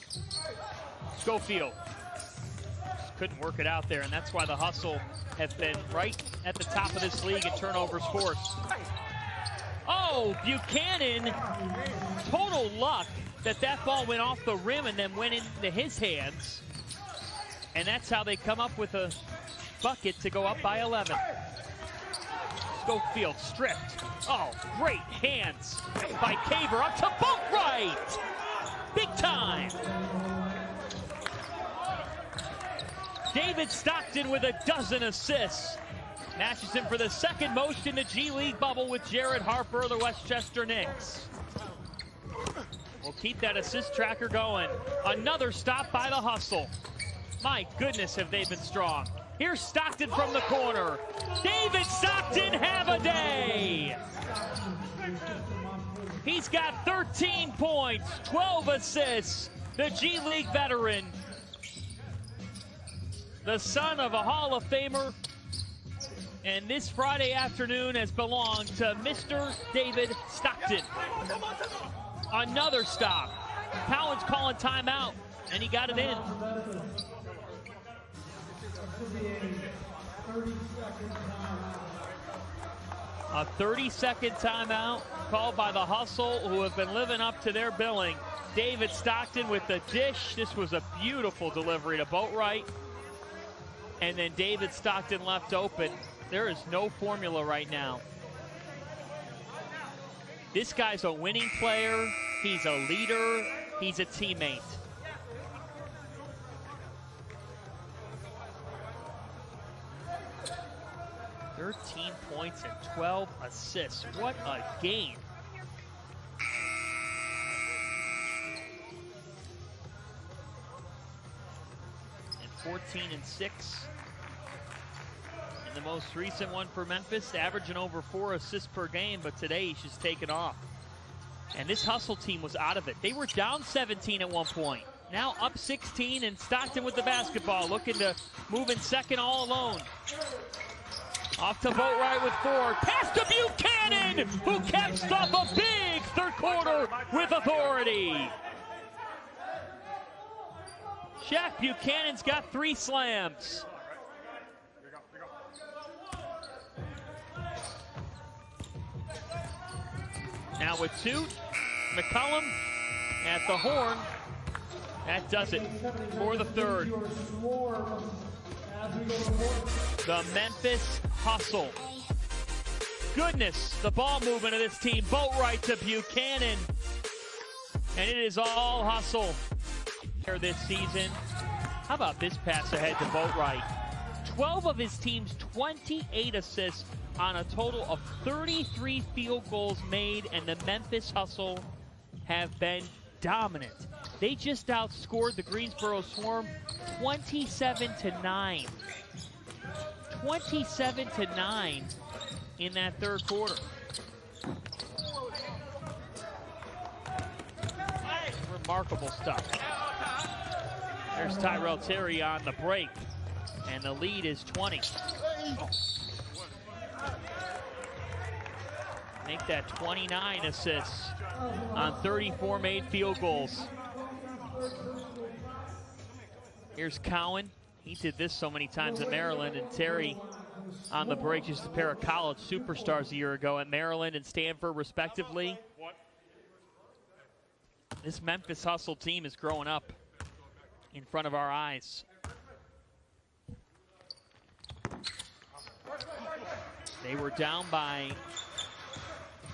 Schofield just couldn't work it out there, and that's why the Hustle have been right at the top of this league in turnovers forced. Oh, Buchanan, total luck that that ball went off the rim and then went into his hands. And that's how they come up with a bucket to go up by 11. Schofield stripped. Oh, great hands by Caver up to Boatwright. Big time. David Stockton with a dozen assists. Matches him for the second most in the G League bubble with Jared Harper of the Westchester Knicks. We'll keep that assist tracker going. Another stop by the Hustle. My goodness, have they been strong. Here's Stockton from the corner. David Stockton, have a day. He's got 13 points, 12 assists. The G League veteran, the son of a Hall of Famer, And this Friday afternoon has belonged to Mr. David Stockton. Another stop. Cowan's calling timeout, and he got it in. A 30-second timeout called by the Hustle, who have been living up to their billing. David Stockton with the dish. This was a beautiful delivery to Boatwright. And then David Stockton left open. There is no formula right now. This guy's a winning player. He's a leader. He's a teammate. "13 points and 12 assists. What a game." And 14 and 6. And the most recent one for Memphis, averaging over 4 assists per game, but today he's just taken off. And this Hustle team was out of it. They were down 17 at one point. Now up 16, and Stockton with the basketball, looking to move in second all alone. Off to Boatwright with 4. Pass to Buchanan, who caps off a big third quarter with authority. Shaq Buchanan's got 3 slams. Now with 2, McCollum at the horn. That does it for the third. The Memphis Hustle. Goodness, the ball movement of this team. Boatwright to Buchanan. And it is all Hustle here this season. How about this pass ahead to Boatwright? 12 of his team's 28 assists on a total of 33 field goals made, and the Memphis Hustle have been dominant. They just outscored the Greensboro Swarm 27-9. 27-9 in that third quarter. Remarkable stuff. There's Tyrell Terry on the break, and the lead is 20. Make that 29 assists on 34 made field goals. Here's Cowan. He did this so many times at Maryland, and Terry on the break, just a pair of college superstars a year ago at Maryland and Stanford, respectively. This Memphis Hustle team is growing up in front of our eyes. They were down by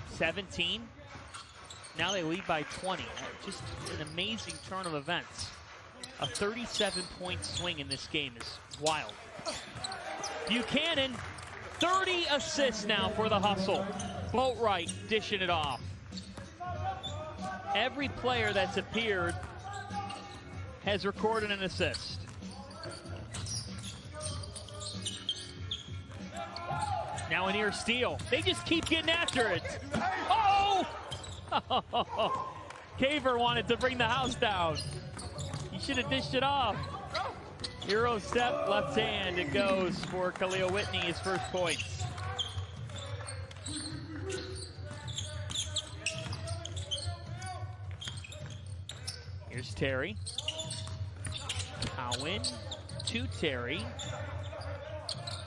17. Now they lead by 20. Just an amazing turn of events. A 37-point swing in this game is wild. Buchanan, 30 assists now for the Hustle. Boatwright dishing it off. Every player that's appeared has recorded an assist. Now a near steal. They just keep getting after it. Oh! Caver wanted to bring the house down. He should have dished it off. Euro step, left hand. It goes for Khalil Whitney, his first points. Here's Terry. Cowan to Terry.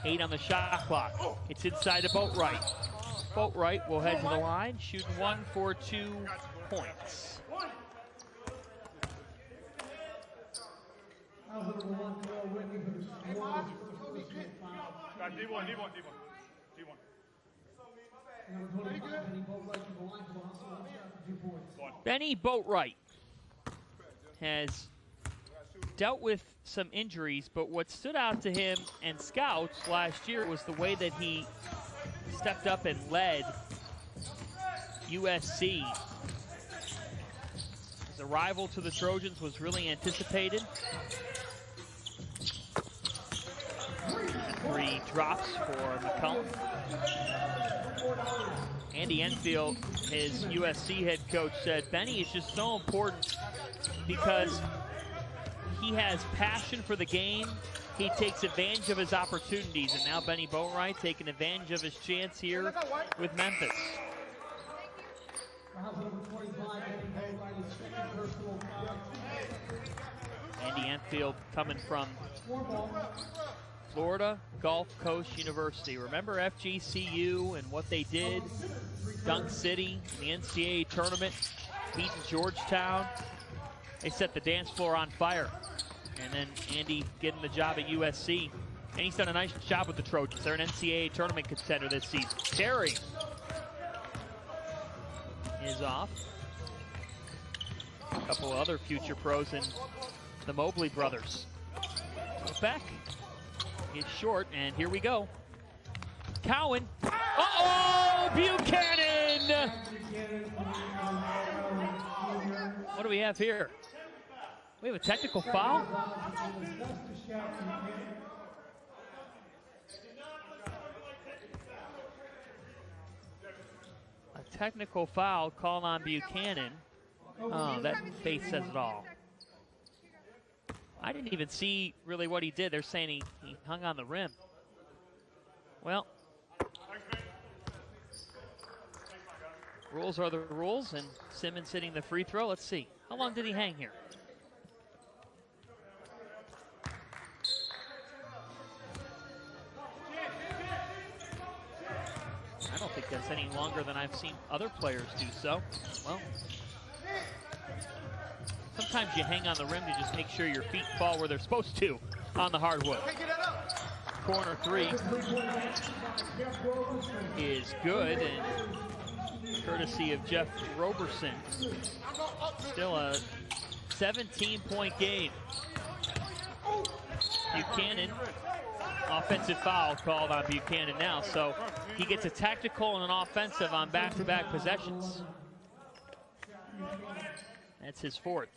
8 on the shot clock. It's inside to Boatwright. Boatwright will head to the line, shooting 1 for 2 points. Benny Boatwright has dealt with some injuries, but what stood out to him and scouts last year was the way that he stepped up and led USC. His arrival to the Trojans was really anticipated. 3 drops for McCollum. Andy Enfield, his USC head coach, said Benny is just so important because he has passion for the game. he takes advantage of his opportunities. And now Benny Boatwright taking advantage of his chance here with Memphis. Andy Enfield coming from Florida Gulf Coast University. Remember FGCU and what they did? Dunk City, the NCAA tournament, beating Georgetown. They set the dance floor on fire. And then Andy getting the job at USC. And he's done a nice job with the Trojans. They're an NCAA tournament contender this season. Terry is off. A couple of other future pros in the Mobley brothers. Beck is short, and here we go. Cowan. Uh-oh! Buchanan! What do we have here? We have a technical foul? A technical foul called on Buchanan. Oh, that face says it all. I didn't even see really what he did. They're saying he hung on the rim. Well, rules are the rules, and Simmons hitting the free throw. Let's see. How long did he hang here? I don't think that's any longer than I've seen other players do so. Well, sometimes you hang on the rim to just make sure your feet fall where they're supposed to on the hardwood. Corner three is good, and courtesy of Jeff Roberson. Still a 17-point game. Buchanan, offensive foul called on Buchanan now, so he gets a tactical and an offensive on back-to-back possessions. That's his fourth.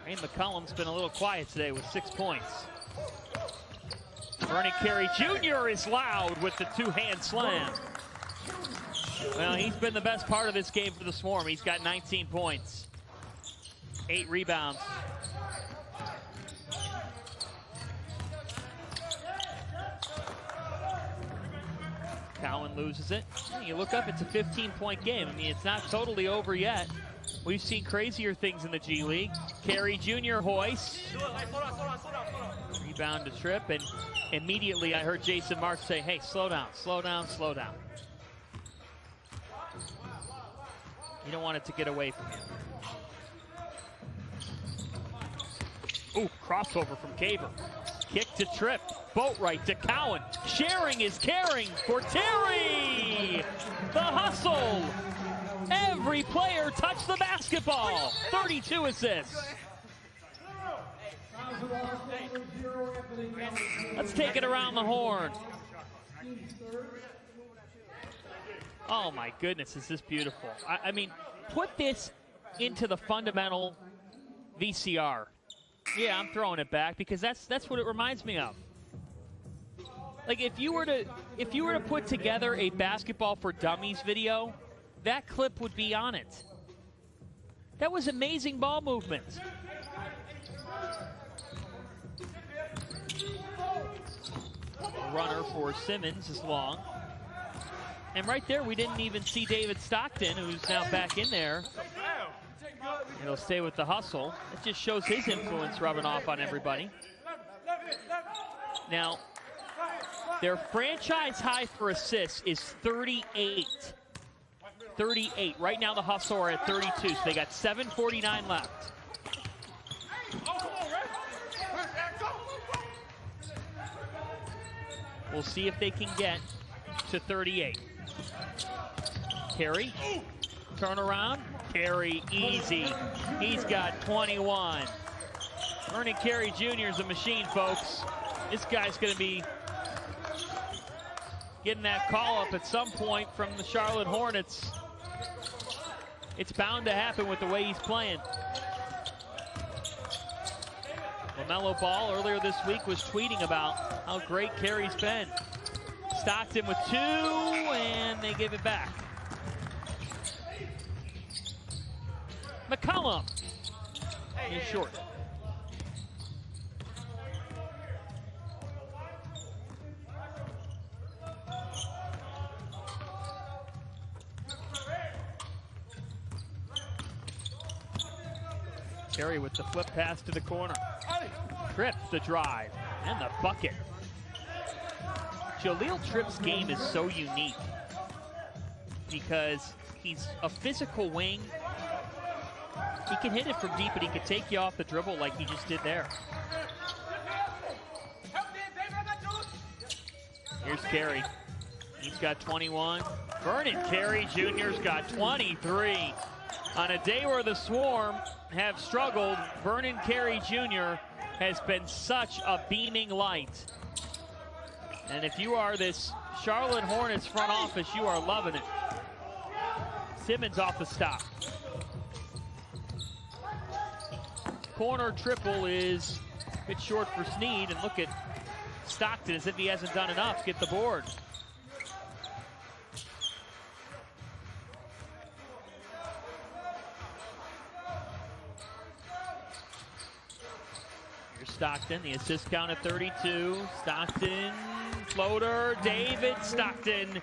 Ray McCollum's been a little quiet today with 6 points. Vernon Carey Jr. is loud with the two-hand slam. Well, he's been the best part of this game for the Swarm. He's got 19 points, 8 rebounds. Cowan loses it. You look up, it's a 15-point game. I mean, it's not totally over yet. We've seen crazier things in the G League. Carey Jr. hoists. Rebound to Tripp, and immediately I heard Jason Marks say, hey, slow down, slow down, slow down. You don't want it to get away from you. Ooh, crossover from Caver. Kick to Tripp. Boatwright to Cowan. Sharing is caring for Terry. The hustle. Every player touched the basketball. 32 assists. Let's take it around the horn. Oh my goodness, is this beautiful. I mean, put this into the fundamental VCR. Yeah, I'm throwing it back because that's what it reminds me of. Like if you were to put together a Basketball for Dummies video, that clip would be on it. That was amazing ball movement. Runner for Simmons is long. And right there, we didn't even see David Stockton, who's now back in there. And he'll stay with the hustle. It just shows his influence rubbing off on everybody. Now, their franchise high for assists is 38. 38. Right now, the hustle are at 32, so they got 7:49 left. We'll see if they can get to 38. Carey, turn around. Carey, easy. He's got 21. Vernon Carey Jr. is a machine, folks. This guy's going to be getting that call up at some point from the Charlotte Hornets. It's bound to happen with the way he's playing. LaMelo Ball earlier this week was tweeting about how great Carey's been. Stockton with 2, and they give it back. McCollum is short. Carey with the flip pass to the corner. Tripp the drive and the bucket. Jahlil Tripp's game is so unique because he's a physical wing. He can hit it from deep, but he can take you off the dribble like he just did there. Here's Carey. He's got 21. Vernon Carey Jr.'s got 23. On a day where the Swarm have struggled, Vernon Carey Jr. has been such a beaming light. And if you are this Charlotte Hornets front office, you are loving it. Simmons off the stop. Corner triple is a bit short for Snead, and look at Stockton as if he hasn't done enough. Get the board. Here's Stockton, the assist count at 32. Stockton, floater, David Stockton.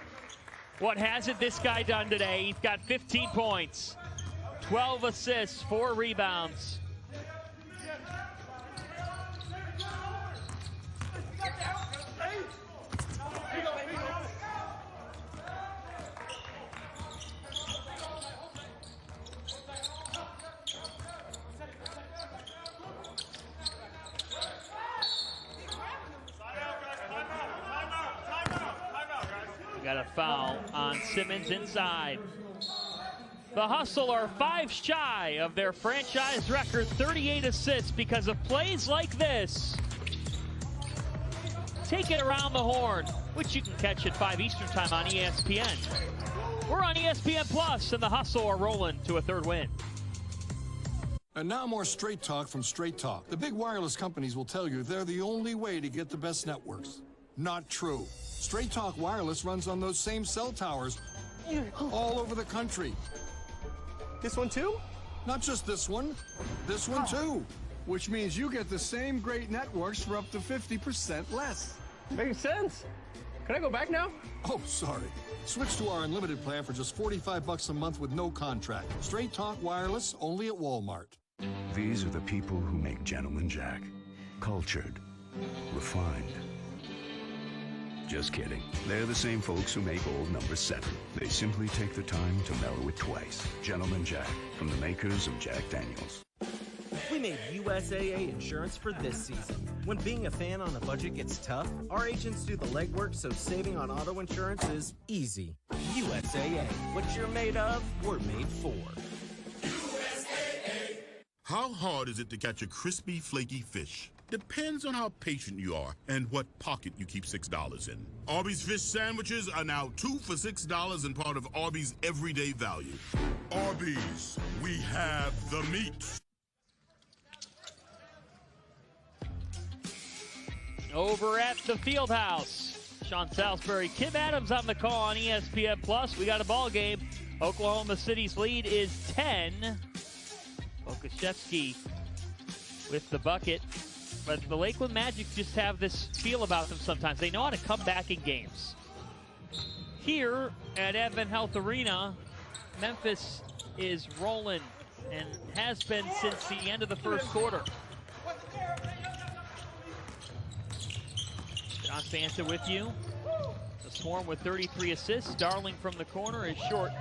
What hasn't this guy done today? He's got 15 points, 12 assists, 4 rebounds. Got a foul on Simmons inside. The Hustle are 5 shy of their franchise record, 38 assists, because of plays like this. Take it around the horn, which you can catch at 5 Eastern time on ESPN. We're on ESPN Plus, and the Hustle are rolling to a 3rd win. And now more Straight Talk from Straight Talk. The big wireless companies will tell you they're the only way to get the best networks. Not true. Straight Talk Wireless runs on those same cell towers all over the country. This one too? Not just this one too. Which means you get the same great networks for up to 50% less. Makes sense. Can I go back now? Oh, sorry. Switch to our unlimited plan for just $45 a month with no contract. Straight Talk Wireless, only at Walmart. These are the people who make Gentleman Jack. Cultured, refined. Just kidding. They're the same folks who make Old Number 7. They simply take the time to mellow it twice. Gentleman Jack, from the makers of Jack Daniels. We made USAA insurance for this season. When being a fan on a budget gets tough, our agents do the legwork so saving on auto insurance is easy. USAA. What you're made of, we're made for. USAA. How hard is it to catch a crispy, flaky fish? Depends on how patient you are and what pocket you keep $6 in. Arby's fish sandwiches are now 2 for $6 and part of Arby's everyday value. Arby's, we have the meat. Over at the Fieldhouse, Sean Salisbury, Kim Adams on the call on ESPN Plus. We got a ball game. Oklahoma City's lead is 10. Okashevsky with the bucket. But the Lakeland Magic just have this feel about them sometimes. They know how to come back in games. Here at Advent Health Arena, Memphis is rolling and has been since the end of the first quarter. John Fanta with you. The Swarm with 33 assists. Darling from the corner is short.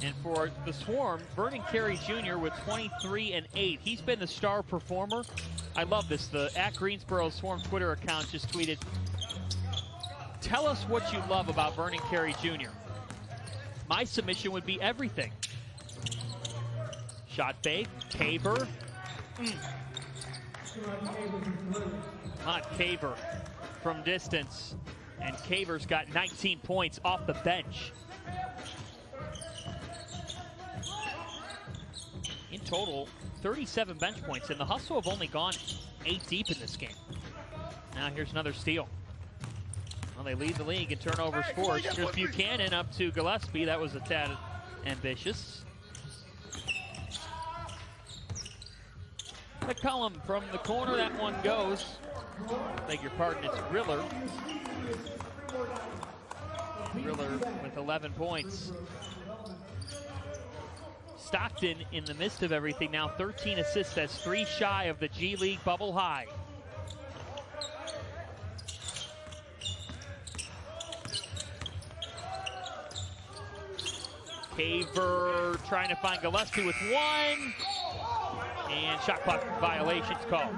And for the Swarm, Vernon Carey Jr. with 23 and 8. He's been the star performer. I love this. The @Greensboro Swarm Twitter account just tweeted, "Tell us what you love about Vernon Carey Jr." My submission would be everything. Shot fake, Caver. Not Caver from distance. And Caver's got 19 points off the bench. In total, 37 bench points, and the Hustle have only gone 8 deep in this game. Now here's another steal. Well, they lead the league in turnovers forced. Here's Buchanan up to Gillespie. That was a tad ambitious. McCullum from the corner. That one goes. Beg your pardon, it's Riller. Riller with 11 points. Stockton, in the midst of everything, now 13 assists. That's 3 shy of the G League bubble high. Caver trying to find Gillespie with 1. And shot clock violation's called.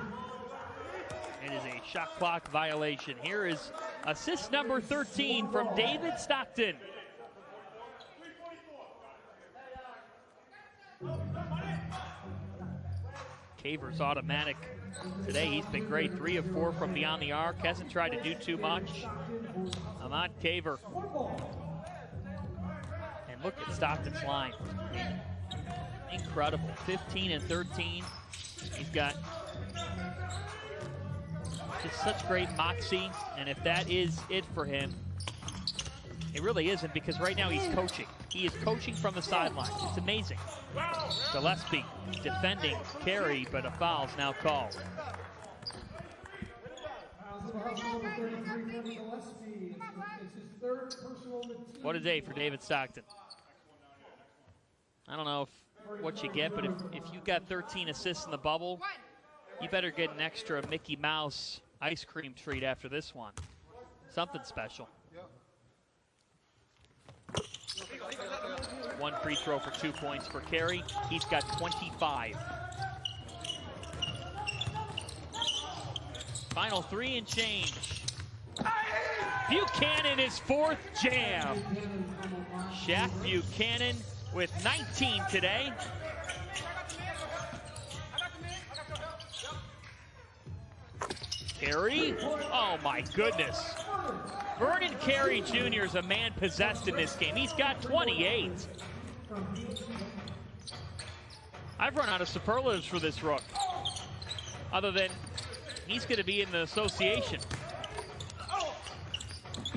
It is a shot clock violation. Here is assist number 13 from David Stockton. Caver's automatic today. He's been great. 3 of 4 from beyond the arc. Hasn't tried to do too much. Ahmad Caver. And look at Stockton's line. Incredible. 15 and 13. He's got just such great moxie. And if that is it for him, it really isn't, because right now he's coaching. He is coaching from the sidelines. It's amazing. Gillespie defending carry, but a foul's now called. What a day for David Stockton. I don't know what you get, but if you got 13 assists in the bubble, you better get an extra Mickey Mouse ice cream treat after this one. Something special. 1 free throw for 2 points for Carey. He's got 25. Final 3 and change. Buchanan is 4th jam. Shaq Buchanan with 19 today. Carey, oh my goodness. Vernon Carey Jr. is a man possessed in this game. He's got 28. I've run out of superlatives for this rook, other than he's going to be in the association.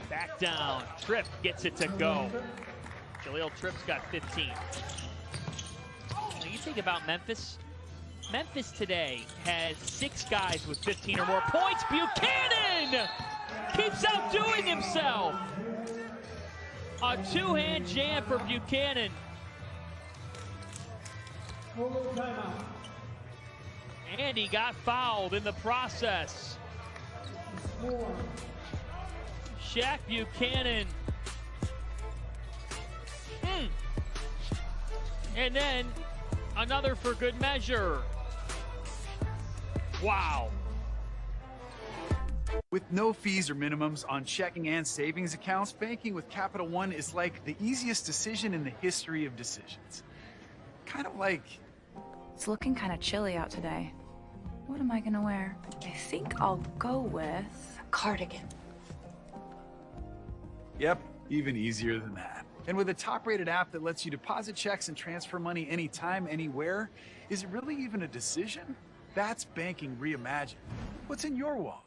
Back down. Tripp gets it to go. Jahlil Tripp's got 15. Now you think about Memphis. Memphis today has 6 guys with 15 or more points. Buchanan keeps outdoing himself. A 2-hand jam for Buchanan. And he got fouled in the process. Shaq Buchanan. And then another for good measure. Wow. With no fees or minimums on checking and savings accounts, banking with Capital One is like the easiest decision in the history of decisions. Kind of like... It's looking kind of chilly out today. What am I gonna wear? I think I'll go with a cardigan. Yep, even easier than that. And with a top-rated app that lets you deposit checks and transfer money anytime, anywhere, is it really even a decision? That's banking reimagined. What's in your wallet?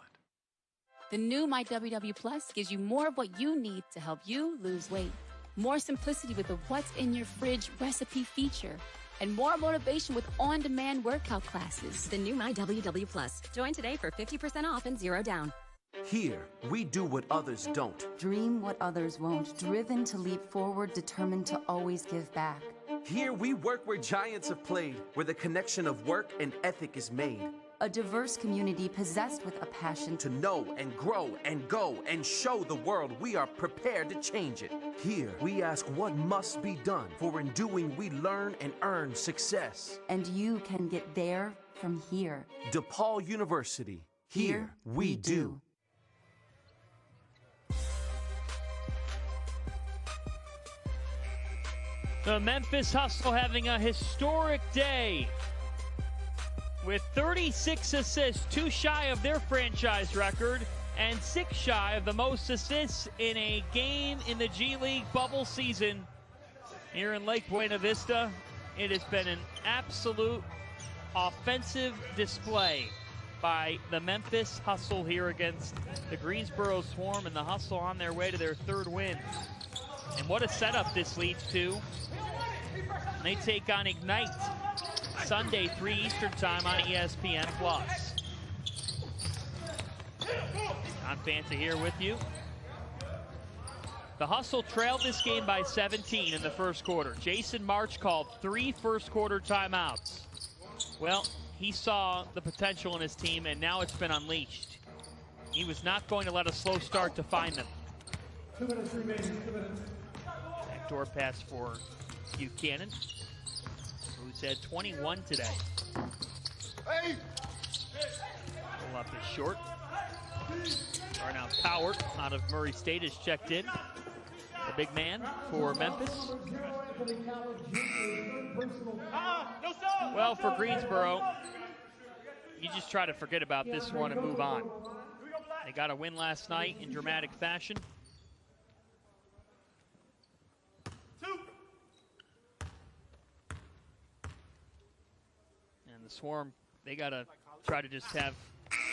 The new MyWW Plus gives you more of what you need to help you lose weight. More simplicity with the What's in Your Fridge recipe feature. And more motivation with on-demand workout classes. The new MyWW Plus. Join today for 50% off and 0 down. Here, we do what others don't. Dream what others won't. Driven to leap forward, determined to always give back. Here, we work where giants have played, where the connection of work and ethic is made. A diverse community possessed with a passion to know and grow and go and show the world we are prepared to change it. Here, we ask what must be done, for in doing we learn and earn success. And you can get there from here. DePaul University. Here we do. The Memphis Hustle having a historic day with 36 assists, 2 shy of their franchise record and 6 shy of the most assists in a game in the G League bubble season here in Lake Buena Vista. It has been an absolute offensive display by the Memphis Hustle here against the Greensboro Swarm, and the Hustle on their way to their 3rd win. And what a setup this leads to. They take on Ignite Sunday, 3 Eastern time on ESPN+. John Fanta here with you. The Hustle trailed this game by 17 in the first quarter. Jason March called 3 first-quarter timeouts. Well, he saw the potential in his team, and now it's been unleashed. He was not going to let a slow start to find them. 2 minutes remaining, 2 minutes. Backdoor pass for Buchanan, who's had 21 today. Pull up is short. Now Cowart out of Murray State is checked in. The big man for Memphis. Well, for Greensboro, you just try to forget about this one and move on. They got a win last night in dramatic fashion. And the Swarm, they got to try to just have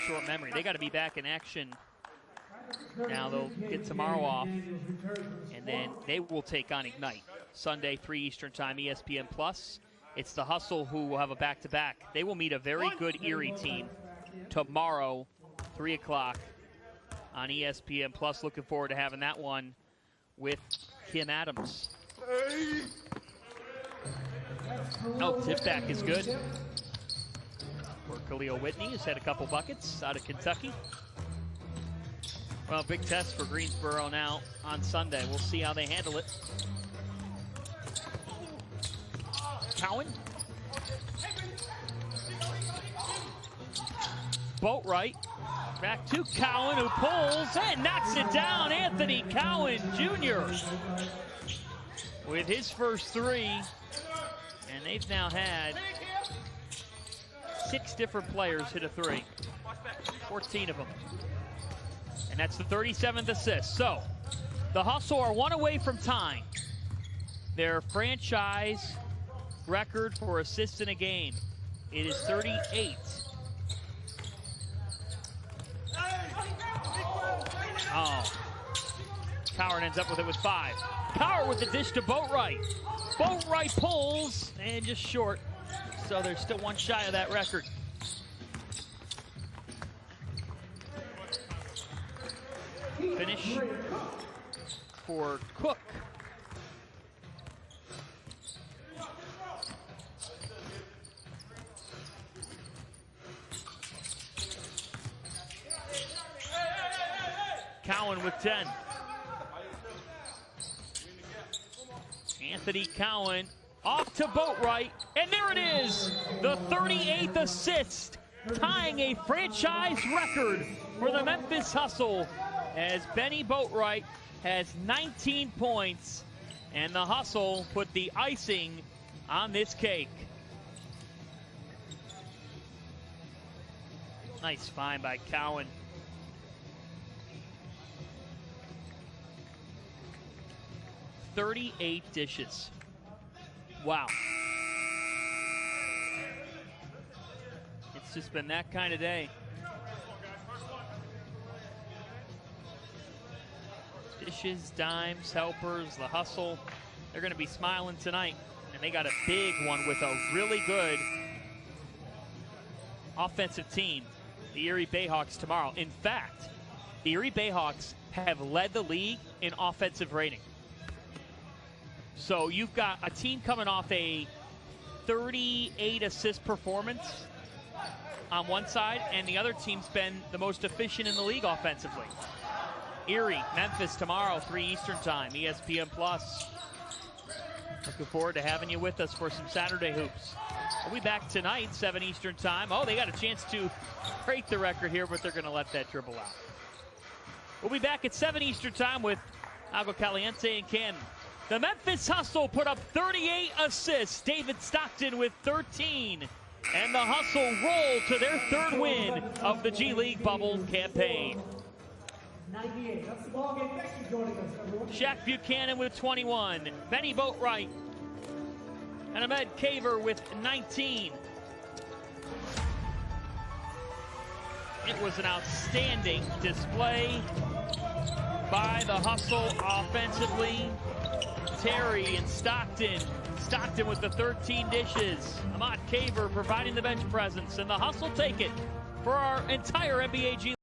short memory. They got to be back in action. Now they'll get tomorrow off, and then they will take on Ignite. Sunday, 3 Eastern time, ESPN+. It's the Hustle who will have a back-to-back. They will meet a very good Erie team tomorrow, 3 o'clock on ESPN+. Looking forward to having that one with Kim Adams. Oh, tip back is good for Khalil Whitney, who's had a couple buckets out of Kentucky. Well, big test for Greensboro now on Sunday. We'll see how they handle it. Cowan. Boatwright. Back to Cowan, who pulls and knocks it down. Anthony Cowan Jr. with his first 3. And they've now had 6 different players hit a 3. 14 of them. And that's the 37th assist. So, the Hustle are 1 away from tying their franchise record for assists in a game. It is 38. Oh. Cowart ends up with it with 5. Cowart with the dish to Boatwright. Boatwright pulls, and just short. So they're still 1 shy of that record. Finish for Cook. Cowan with 10. Anthony Cowan off to Boatwright, and there it is, the 38th assist, tying a franchise record for the Memphis Hustle, as Benny Boatwright has 19 points, and the Hustle put the icing on this cake. Nice find by Cowan. $38 dishes. Wow. It's just been that kind of day. Dishes, dimes, helpers, the Hustle. They're going to be smiling tonight. And they got a big one with a really good offensive team, the Erie Bayhawks, tomorrow. In fact, the Erie Bayhawks have led the league in offensive rating. So you've got a team coming off a 38 assist performance on one side, and the other team's been the most efficient in the league offensively. Erie, Memphis tomorrow, 3 Eastern time, ESPN+. Looking forward to having you with us for some Saturday hoops. We'll be back tonight, 7 Eastern time. Oh, they got a chance to break the record here, but they're going to let that dribble out. We'll be back at 7 Eastern time with Agua Caliente and Ken. The Memphis Hustle put up 38 assists. David Stockton with 13. And the Hustle roll to their 3rd win of the G League Bubble campaign. 98. That's the ball game. Thanks for joining us, everyone. Shaq Buchanan with 21. Benny Boatwright and Ahmed Kaver with 19. It was an outstanding display by the Hustle offensively. Terry and Stockton. Stockton with the 13 dishes. Ahmad Kaver providing the bench presence, and the Hustle take it for our entire NBA G